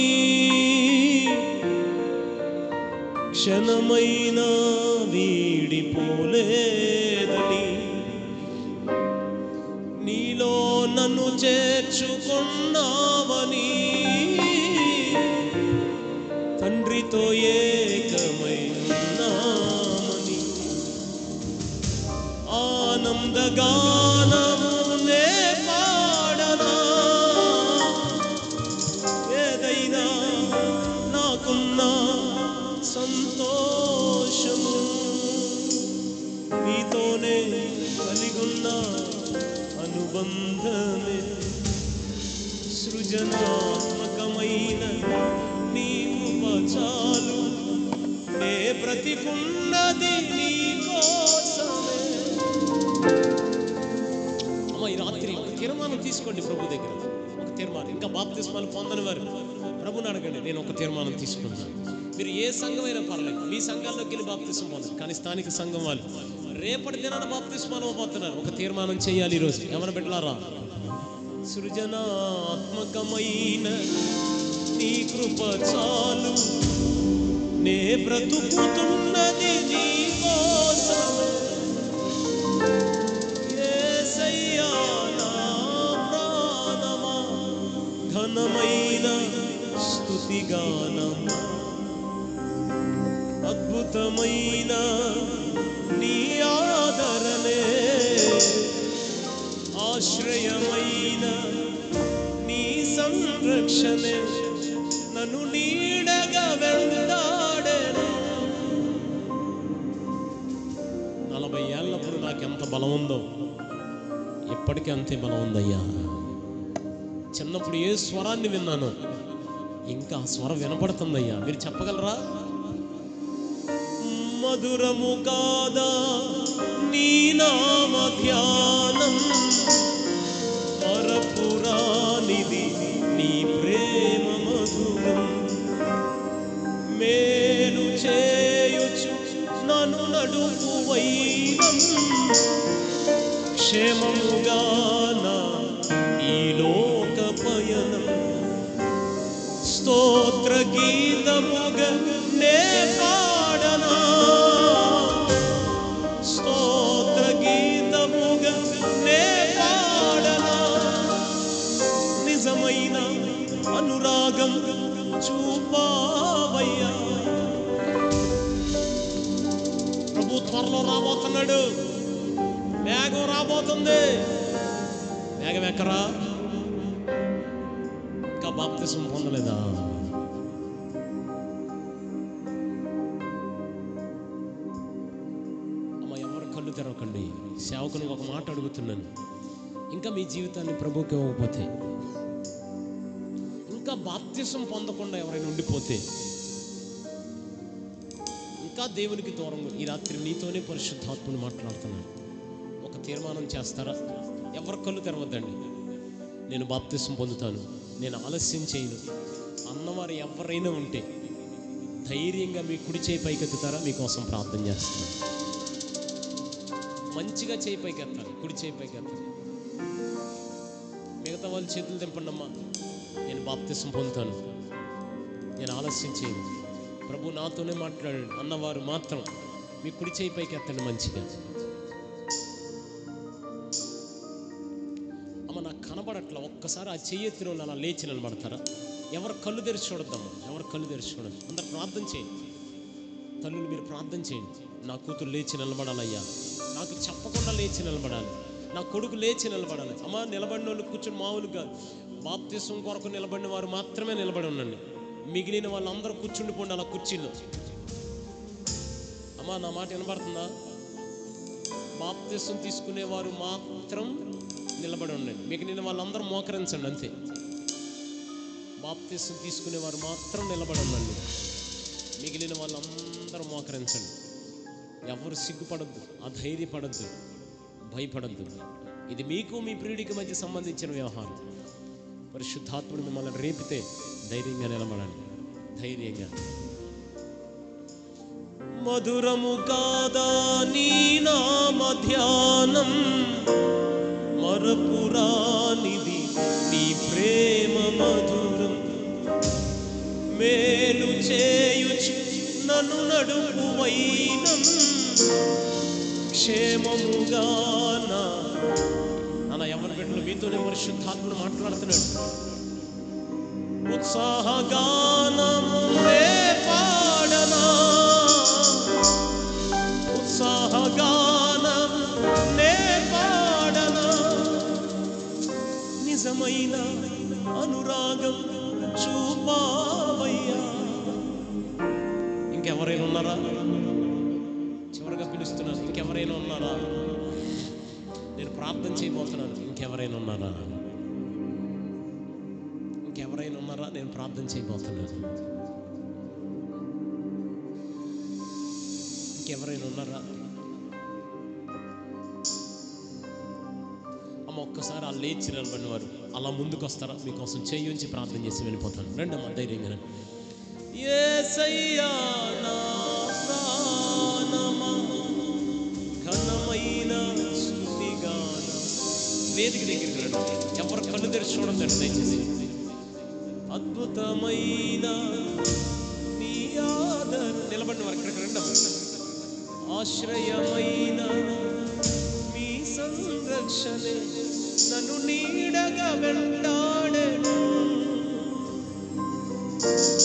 క్షణమైనా వీడిపోలేదని, నీలో నన్ను చేర్చుకున్నావని, తండ్రితో ఏకమై ఉన్నామని, ఆనందగానము నే పాడనా, ఏదైనా నాకున్న సంతోషము నీతోనే కలిగున్న అనుబంధమే, సృజనాత్మకమైన నీ ఉపచాలు నే బ్రతికున్నది నీ కోసమే. అమ్మ, ఈ రాత్రి ఒక తీర్మానం తీసుకోండి ప్రభు దగ్గర, ఒక తీర్మానం. ఇంకా బాప్తిస్మాలు పొందని వారు ప్రభుని అడగండి, నేను ఒక తీర్మానం తీసుకుంటాను. మీరు ఏ సంఘమైనా పర్లేదు, మీ సంఘాల్లోకి వెళ్ళి బాప్తిస్మం పొందండి. కానీ స్థానిక సంఘం వాళ్ళు రేపటి దినాన బాప్తిస్మాలు పోతున్నారు. ఒక తీర్మానం చేయాలి ఈరోజు. ఎవరు పెట్టారా? సృజనాత్మకమైన నీ కృప చాలు, నే బ్రతుకుతున్నది నీ కోసమే. యేసయ్యా నా ప్రాణమా, ఘనమైన స్తుతిగానమా, అద్భుతమైన నీ ఆదరణే, ఆశ్రయమైన నీ సంరక్షణే నన్ను నీడగా వెంటాడెను. 40 ఏళ్ళప్పుడు నాకెంత బలం ఉందో ఇప్పటికీ అంతే బలం ఉందయ్యా. చిన్నప్పుడు ఏ స్వరాన్ని విన్నానో ఇంకా ఆ స్వరం వినపడుతుందయ్యా. మీరు చెప్పగలరా? మధురము కాదా నీ నామ ధ్యానం, మరపురానిది నీ ప్రేమ మధురం, మేలు చేయుచు నన్ను నడుపు వైనం, క్షేమముగా నా ఈ లోక పయనం, స్తోత్ర గీతముగా నే పాడనా, స్తోత్ర గీతముగా నే పాడనా, నిజమైన అనురాగం చూపావయ్యా. ప్రభు త్వరలో రాబోతున్నాడు, మేఘం రాబోతుంది. మేఘం ఎక్కరా? ఇంకా బాప్తిస్మం పొందలేదా? అమ్మ, ఎవరు కళ్ళు తెరవకండి. సేవకుని ఒక మాట అడుగుతున్నాను, ఇంకా మీ జీవితాన్ని ప్రభువుకి ఇవ్వకపోతే, ఇంకా బాప్తిస్మం పొందకుండా ఎవరైనా ఉండిపోతే, ఇంకా దేవునికి దూరంగా, ఈ రాత్రి నీతోనే పరిశుద్ధాత్మను మాట్లాడుతున్నాను. ఒక తీర్మానం చేస్తారా? ఎవరు కళ్ళు తెరవద్దండి. నేను బాప్తిస్మం పొందుతాను, నేను ఆలస్యం చేయను అన్నవారు ఎవరైనా ఉంటే ధైర్యంగా మీ కుడి చేయి పైకెత్తుతారా? మీకోసం ప్రార్థన చేస్తాను. మంచిగా చేయి పైకెత్తాలి, కుడి చేయి పైకెత్తాలి. మిగతా వాళ్ళు చేతులు తెంపండమ్మా. నేను బాప్తిస్మం పొందుతాను, నేను ఆలస్యం చేయను, ప్రభు నాతోనే మాట్లాడాడు అన్నవారు మాత్రం మీ కుడి చేయి పైకి ఎత్తండి మంచిగా. అమ్మ, నాకు కనబడట్లా. ఒక్కసారి ఆ చెయ్యి ఎత్తిన వాళ్ళు అలా లేచి నిలబడతారా? ఎవరు కళ్ళు తెరిచి చూడద్దమ్మా, ఎవరు కళ్ళు తెరిచి చూడదు. అందరు ప్రార్థన చేయండి. తల్లులు మీరు ప్రార్థన చేయండి. నా కూతురు లేచి నిలబడాలయ్యా, నాకు చెప్పకుండా లేచి నిలబడాలి, నా కొడుకు లేచి నిలబడాలి. అమ్మ, నిలబడిన వాళ్ళు కూర్చొని మామూలుగా బాప్తిస్మం కొరకు నిలబడిన వారు మాత్రమే నిలబడి ఉండండి. మిగిలిన వాళ్ళందరూ కూర్చుండిపోండి అలా కుర్చీలో. అమ్మా, నా మాట వినబడుతుందా? బాప్తిస్మం తీసుకునేవారు మాత్రం నిలబడి ఉండండి, మిగిలిన వాళ్ళందరూ మోకరించండి అంతే. బాప్తిస్మం తీసుకునేవారు మాత్రం నిలబడి ఉండండి, మిగిలిన వాళ్ళందరూ మోకరించండి. ఎవరు సిగ్గుపడద్దు, అధైర్యపడద్దు, భయపడద్దు. ఇది మీకు మీ ప్రియుడికి మధ్య సంబంధించిన వ్యవహారం. పరిశుద్ధాత్ముడు మిమ్మల్ని రేపితే ధైర్యంగా నిలబడండి. ధైర్యంగా. మధురము కాదా నీ నామ ధ్యానం, మరపురానిది నీ ప్రేమ మధురం. మేలు చేయుచు నన్ను నడుపు వైనం, క్షేమముగానా. అలా ఎవరి బిడ్డలు మీతోనే పరిశుద్ధాత్ముడు మాట్లాడుతున్నాడు. ఉత్సాహగానము పాడనా, ఉత్సాహగానం నే పాడనా, నిజమైన అనురాగం చూపావయ్యా. ఇంకెవరైనా ఉన్నారా? చివరిగా పిలుస్తున్నాను, ఇంకెవరైనా ఉన్నారా? నేను ప్రార్థన చేయబోతున్నాను. ఇంకెవరైనా ఉన్నారా? ఇంకెవరైనా ఉన్నారా? నేను ప్రార్థన చేయబోతున్నాను. ఇంకెవరైనా ఉన్నారా? అమ్మ ఒక్కసారి ఆ లేచి నిలబడిన వారు అలా ముందుకు వస్తారా? మీకోసం చేయి ఉంచి ప్రార్థన చేసి వెళ్ళిపోతాను. రండి అమ్మ ధైర్యంగా. యేసయ్యా నా ప్రాణమా, ఘనమైన స్తుతిగాన. వేదిక దగ్గరికి రండి. ఎవరు కళ్ళు తెరిచి చూడండి దయచేసి. అద్భుతమైన నీ ఆదరణ. నిలబడిన వారు ఇక్కడికి రండి. ఆశ్రయమైన మీ సంరక్షణే నన్ను నీడగా వెంటాడెను,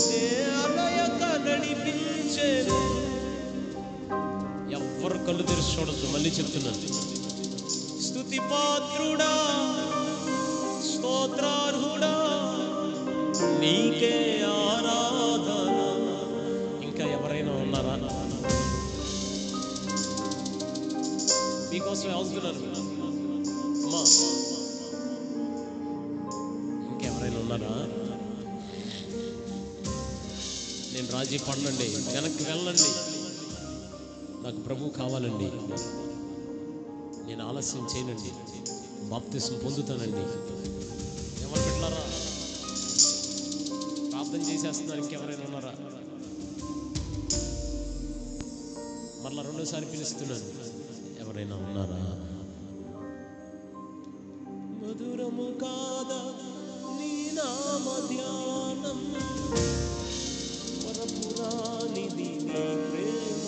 నే అలయక నడిపించెను. ఎవ్వరు కళ్ళు తెరిచి చూడద్దు. మళ్ళీ చెప్తున్నాను. స్తుతి పాత్రుడా, స్తోత్రార్హుడా, నీకే ఆరాధన. ఇంకా ఎవరైనా ఉన్నారా? మీకోసం అవుతున్నాను అమ్మా. ఇంకెవరైనా ఉన్నారా? నేను రాజీ పడనండి, వెనక్కి వెళ్ళండి. నాకు ప్రభు కావాలండి. నేను ఆలస్యం చేయనండి. బాప్తిసం పొందుతానండి. ఎవరు పెట్టారా? ప్రార్థన చేసేస్తున్నారు. ఇంకెవరైనా ఉన్నారా? మరలా రెండోసారి పిలుస్తున్నాను. ఎవరైనా ఉన్నారా? మధురము కాదా నీ నామ ధ్యానం, మరపురానిది నీ ప్రేమ.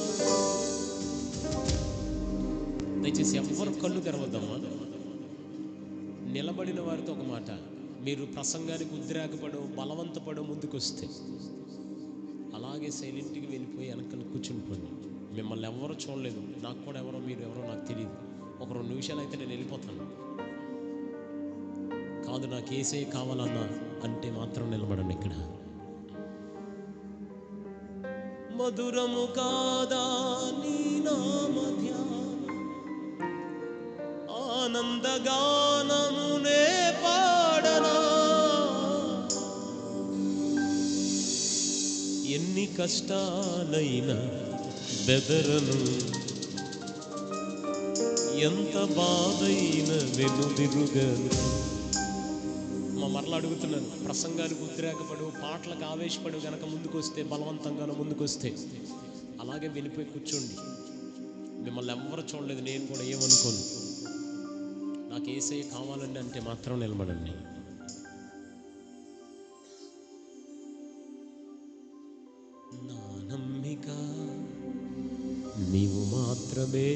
దయచేసి ఎవ్వరు కళ్ళు తెరవద్దమ్మా. నిలబడిన వారితో ఒక మాట. మీరు ప్రసంగానికి ఉద్రేకపడో బలవంతపడో ముందుకు వస్తే అలాగే సైలెంట్గా వెళ్ళిపోయి వెనకాల కూర్చునిపోండి. మిమ్మల్ని ఎవరో చూడలేదు, నాకు కూడా ఎవరో మీరు ఎవరో నాకు తెలియదు. ఒక 2 నిమిషాలు అయితే నేను వెళ్ళిపోతాను. కాదు నాకు ఏసే కావాలన్నా అంటే మాత్రం నిలబడండి ఇక్కడ. మధురము కాదా నీ నామ ధ్యానం, ఆనందగానమునే పాడనా, ఎన్ని కష్టాలైనా బెదరను, ఎంత బాధైన వెనుదిరుగను. మరలా అడుగుతున్నాను. ప్రసంగానికి ఉద్రేకపడు, పాటలకు ఆవేశపడు గనక ముందుకు వస్తే, బలవంతంగానో ముందుకు వస్తే అలాగే వెళ్ళిపోయి కూర్చోండి. మిమ్మల్ని ఎవ్వరు చూడలేదు, నేను కూడా ఏమనుకోను. నాకు యేసయ్య కావాలండి అంటే మాత్రం నిలబడండి. నా నమ్మిక నీవు మాత్రమే,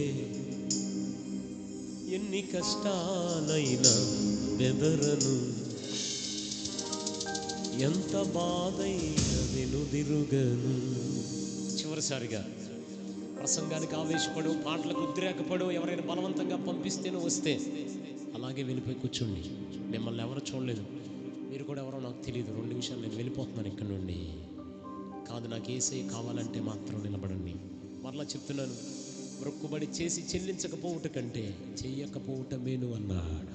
ఎన్ని కష్టాలైనా బెదరను, ఎంత బాధైనా వెనుదిరుగను. చివరిసారిగా ప్రసంగానికి ఆవేశపడు, పాటలకు ఉద్రేకపడు, ఎవరైనా బలవంతంగా పంపిస్తేనే వస్తే అలాగే వెళ్ళిపోయి కూర్చోండి. మిమ్మల్ని ఎవరు చూడలేదు, మీరు కూడా ఎవరో నాకు తెలియదు. 2 నిమిషాలు నేను వెళ్ళిపోతున్నాను ఇక్కడ నుండి. కాదు నాకు యేసయ్య కావాలంటే మాత్రం నిలబడండి. మరలా చెప్తున్నాను. మొక్కుబడి చేసి చెల్లించకపోవుట కంటే చెయ్యకపోవుట మేలు అన్నాడు.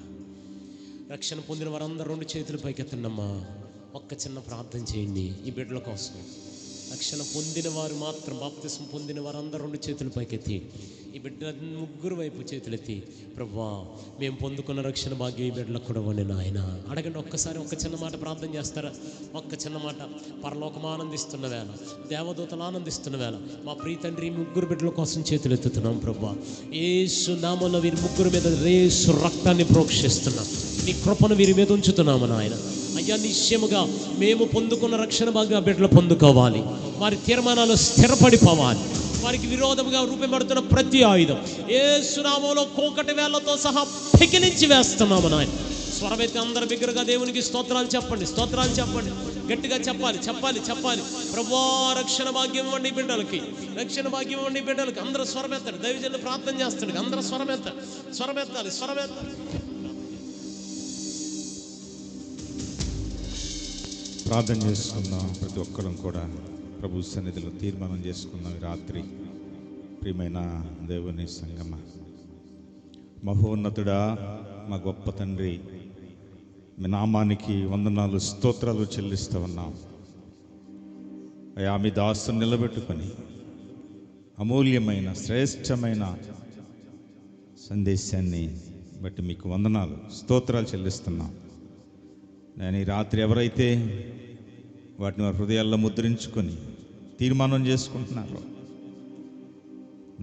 రక్షణ పొందిన వారందరూ 2 చేతులు పైకెత్తండమ్మా. ఒక్క చిన్న ప్రార్థన చేయండి ఈ బిడ్డల కోసం. రక్షణ పొందిన వారు మాత్రం, బాప్తిసం పొందిన వారందరూ 2 చేతులు పైకెత్తి, ఈ బిడ్డ ముగ్గురు వైపు చేతులెత్తి, ప్రభువా మేము పొందుకున్న రక్షణ భాగ్యం ఈ బిడ్డలకు కూడా ఉండి నాయన. అడగండి ఒక్కసారి, ఒక్క చిన్న మాట ప్రార్థన చేస్తారా? ఒక్క చిన్న మాట. పరలోకం ఆనందిస్తున్న వేళ, దేవదూతలు ఆనందిస్తున్న వేళ, మా ప్రియ తండ్రి ఈ ముగ్గురు బిడ్డల కోసం చేతులు ఎత్తుతున్నాం ప్రభువా. యేసు నామములో వీరి ముగ్గురు మీద యేసు రక్తాన్ని ప్రోక్షిస్తున్నాం. నీ కృపను వీరి మీద ఉంచుతున్నాము నాయన. అయ్యా, నిశ్చయముగా మేము పొందుకున్న రక్షణ భాగ్యం బిడ్డలు పొందుకోవాలి. వారి తీర్మానాలు స్థిరపడిపోవాలి. వారికి విరోధముగా రూపొందుతున్న ప్రతి ఆయుధం యేసు నామములో కోకటి వేళ్లతో సహా పెకిలించి వేస్తున్నాము నాయన. స్వరమెత్తి అందరి బిగ్గరగా దేవునికి స్తోత్రాలు చెప్పండి, స్తోత్రాలు చెప్పండి, గట్టిగా చెప్పాలి, చెప్పాలి, చెప్పాలి. ప్రభువా రక్షణ భాగ్యం ఇవ్వండి బిడ్డలకి, రక్షణ భాగ్యం ఇవ్వండి బిడ్డలకి. అందరూ స్వరమెత్తండి, దైవజనులు ప్రార్థన చేస్తాడు. అందరూ స్వరమెత్తాలి, స్వరమెత్తాలి, స్వరమెత్తాలి. ప్రార్థన చేసుకుందాం. ప్రతి ఒక్కరం కూడా ప్రభు సన్నిధిలో తీర్మానం చేసుకుందాం. రాత్రి ప్రియమైన దేవుని సంగమ, మహోన్నతుడా, మా గొప్ప తండ్రి, మీ నామానికి వందనాలు, స్తోత్రాలు చెల్లిస్తూ ఉన్నాం అయ్యా. మీ దాసును నిలబెట్టుకొని అమూల్యమైన శ్రేష్టమైన సందేశాన్ని బట్టి మీకు వందనాలు, స్తోత్రాలు చెల్లిస్తున్నాం. నేను ఈ రాత్రి ఎవరైతే వాటిని వారి హృదయాల్లో ముద్రించుకొని తీర్మానం చేసుకుంటున్నారో,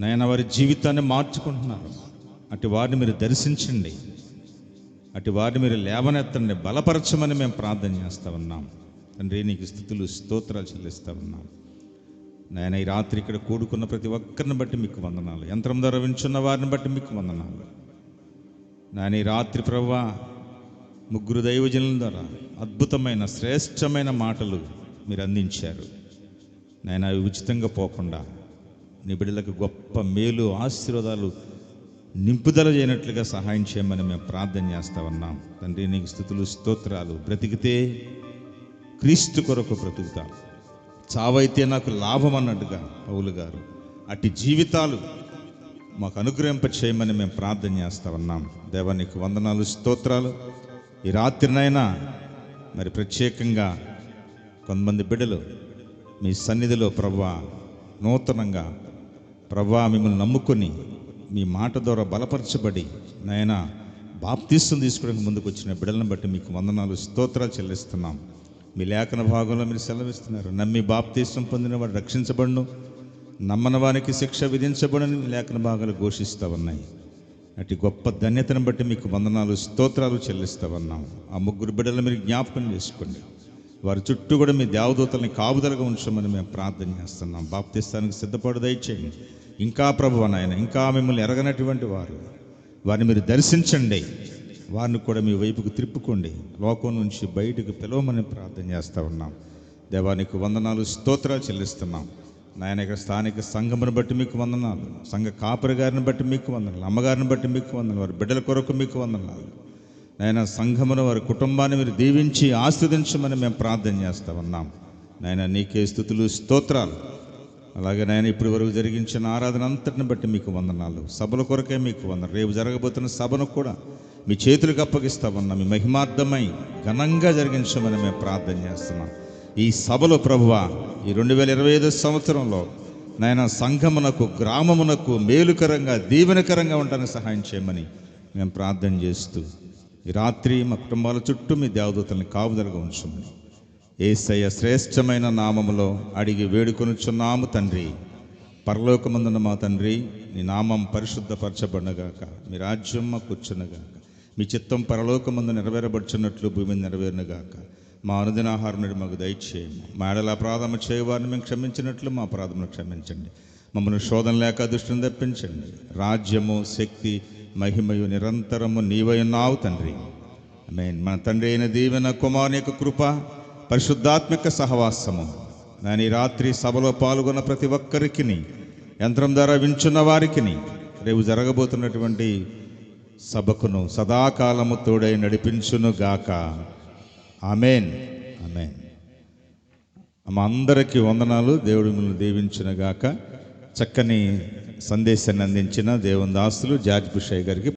నేను వారి జీవితాన్ని మార్చుకుంటున్నారు, అటు వారిని మీరు దర్శించండి, అటు వారిని మీరు లేవనెత్తండి, బలపరచమని మేము ప్రార్థన చేస్తూ ఉన్నాం తండ్రి. నీకు స్తుతులు, స్తోత్రాలు చెల్లిస్తూ ఉన్నాం నేను. ఈ రాత్రి ఇక్కడ కూడుకున్న ప్రతి ఒక్కరిని బట్టి మీకు వందనాలు, యంత్రం ద్వారా వింటున్న వారిని బట్టి మీకు వందనాలు నేను. ఈ రాత్రి ప్రభువా ముగ్గురు దైవజనుల ద్వారా అద్భుతమైన శ్రేష్టమైన మాటలు మీరు అందించారు నేను. అవి ఉచితంగా పోకుండా నీ బిడ్డలకు గొప్ప మేలు, ఆశీర్వాదాలు నింపుదల చేయనట్లుగా సహాయం చేయమని మేము ప్రార్థన చేస్తూ ఉన్నాం తండ్రి. నీకు స్తుతులు, స్తోత్రాలు. బ్రతికితే క్రీస్తు కొరకు బ్రతుకుతా, చావైతే నాకు లాభం అన్నట్టుగా పౌలు గారు అట్టి జీవితాలు మాకు అనుగ్రహింప చేయమని మేము ప్రార్థన చేస్తూ ఉన్నాం దేవా. నీకు వందనాలు, స్తోత్రాలు. ఈ రాత్రినైనా మరి ప్రత్యేకంగా కొంతమంది బిడ్డలు మీ సన్నిధిలో ప్రభువా నూతనంగా ప్రభువా మిమ్మల్ని నమ్ముకొని మీ మాట ద్వారా బలపరచబడి నాయన బాప్తిస్తం తీసుకోవడానికి ముందుకు వచ్చిన బిడ్డలను బట్టి మీకు వందనాలు, స్తోత్రాలు చెల్లిస్తున్నాం. మీ లేఖన భాగంలో మీరు సెలవిస్తున్నారు, నమ్మి బాప్తిస్తం పొందిన వాడు రక్షించబడును, నమ్మని వానికి శిక్ష విధించబడని లేఖన భాగాలు ఘోషిస్తూ ఉన్నాయి. అటు గొప్ప ధన్యతను బట్టి మీకు వందనాలు, స్తోత్రాలు చెల్లిస్తూ ఉన్నాం. ఆ ముగ్గురు బిడ్డలు మీరు జ్ఞాపకం చేసుకోండి, వారి చుట్టూ కూడా మీ దేవదూతల్ని కాపుదలుగా ఉంచమని మేము ప్రార్థన చేస్తున్నాం. బాప్తిస్తానికి సిద్ధపడు దయచేయండి. ఇంకా ప్రభువా నాయన, ఇంకా మిమ్మల్ని ఎరగనటువంటి వారిని మీరు దర్శించండి, వారిని కూడా మీ వైపుకు త్రిప్పుకోండి, లోకం నుంచి బయటకు పిలవమని ప్రార్థన చేస్తూ ఉన్నాం దేవానికి వందనాలు, స్తోత్రాలు చెల్లిస్తున్నాం నాయన. ఇక్కడ స్థానిక సంఘమును బట్టి మీకు వందనాలు, సంఘ కాపరి గారిని బట్టి మీకు వందనాలు, అమ్మగారిని బట్టి మీకు వందనాలు, వారి బిడ్డల కొరకు మీకు వందనాలు నాయన. సంఘమును వారి కుటుంబాన్ని మీరు దీవించి ఆస్వాదించమని మేము ప్రార్థన చేస్తూ ఉన్నాం నాయన. నీకే స్తుతులు, స్తోత్రాలు. అలాగే నాయన ఇప్పటి వరకు జరిగించిన ఆరాధన అంతటిని బట్టి మీకు వందనాలు. సభల కొరకే మీకు వందనాలు. రేపు జరగబోతున్న సభను కూడా మీ చేతులకు అప్పగిస్తా ఉన్నాం. మీ మహిమార్థమై ఘనంగా జరిగించమని మేము ప్రార్థన చేస్తున్నాం. ఈ సభలో ప్రభువా ఈ 2025 సంవత్సరంలో నాయన సంఘమునకు, గ్రామమునకు మేలుకరంగా, దీవెనకరంగా ఉండడానికి సహాయం చేయమని మేము ప్రార్థన చేస్తూ ఈ రాత్రి మా కుటుంబాల చుట్టూ మీ దేవదూతల్ని కాపుదలుగా ఉంచమని యేసయ్య శ్రేష్టమైన నామములో అడిగి వేడుకొనుచున్నాము తండ్రి. పరలోకమందున మా తండ్రి, నీ నామం పరిశుద్ధపరచబడగాక, మీ రాజ్యం మాకు కూర్చునగాక, మీ చిత్తం పరలోకమందు నెరవేరబడుచున్నట్లు భూమి నెరవేరునుగాక. మా అనుదినాహారం నుండి మాకు దయచేయండి. మా ఎడల అపరాధము చేయవారిని మేము క్షమించినట్లు మా అపరాధమును క్షమించండి. మమ్మల్ని శోధన లేక దృష్టిని తెప్పించండి. రాజ్యము, శక్తి, మహిమయు నిరంతరము నీవై ఉన్నావు తండ్రి. ఆమేన్. మన తండ్రి అయిన దీవెన, కుమారుని యొక్క కృప, పరిశుద్ధాత్మిక సహవాసము నేను ఈ రాత్రి సభలో పాల్గొన్న ప్రతి ఒక్కరికి, యంత్రం ద్వారా వించున్న వారికి, రేపు జరగబోతున్నటువంటి సభకును సదాకాలము తోడై నడిపించును గాక. ఆమేన్, ఆమేన్. మా అందరికీ వందనాలు. దేవుడు మిమ్మల్ని దీవించును గాక. చక్కని సందేశాన్ని అందించిన దేవుని దాసులు జార్జ్ బుషయ్య గారికి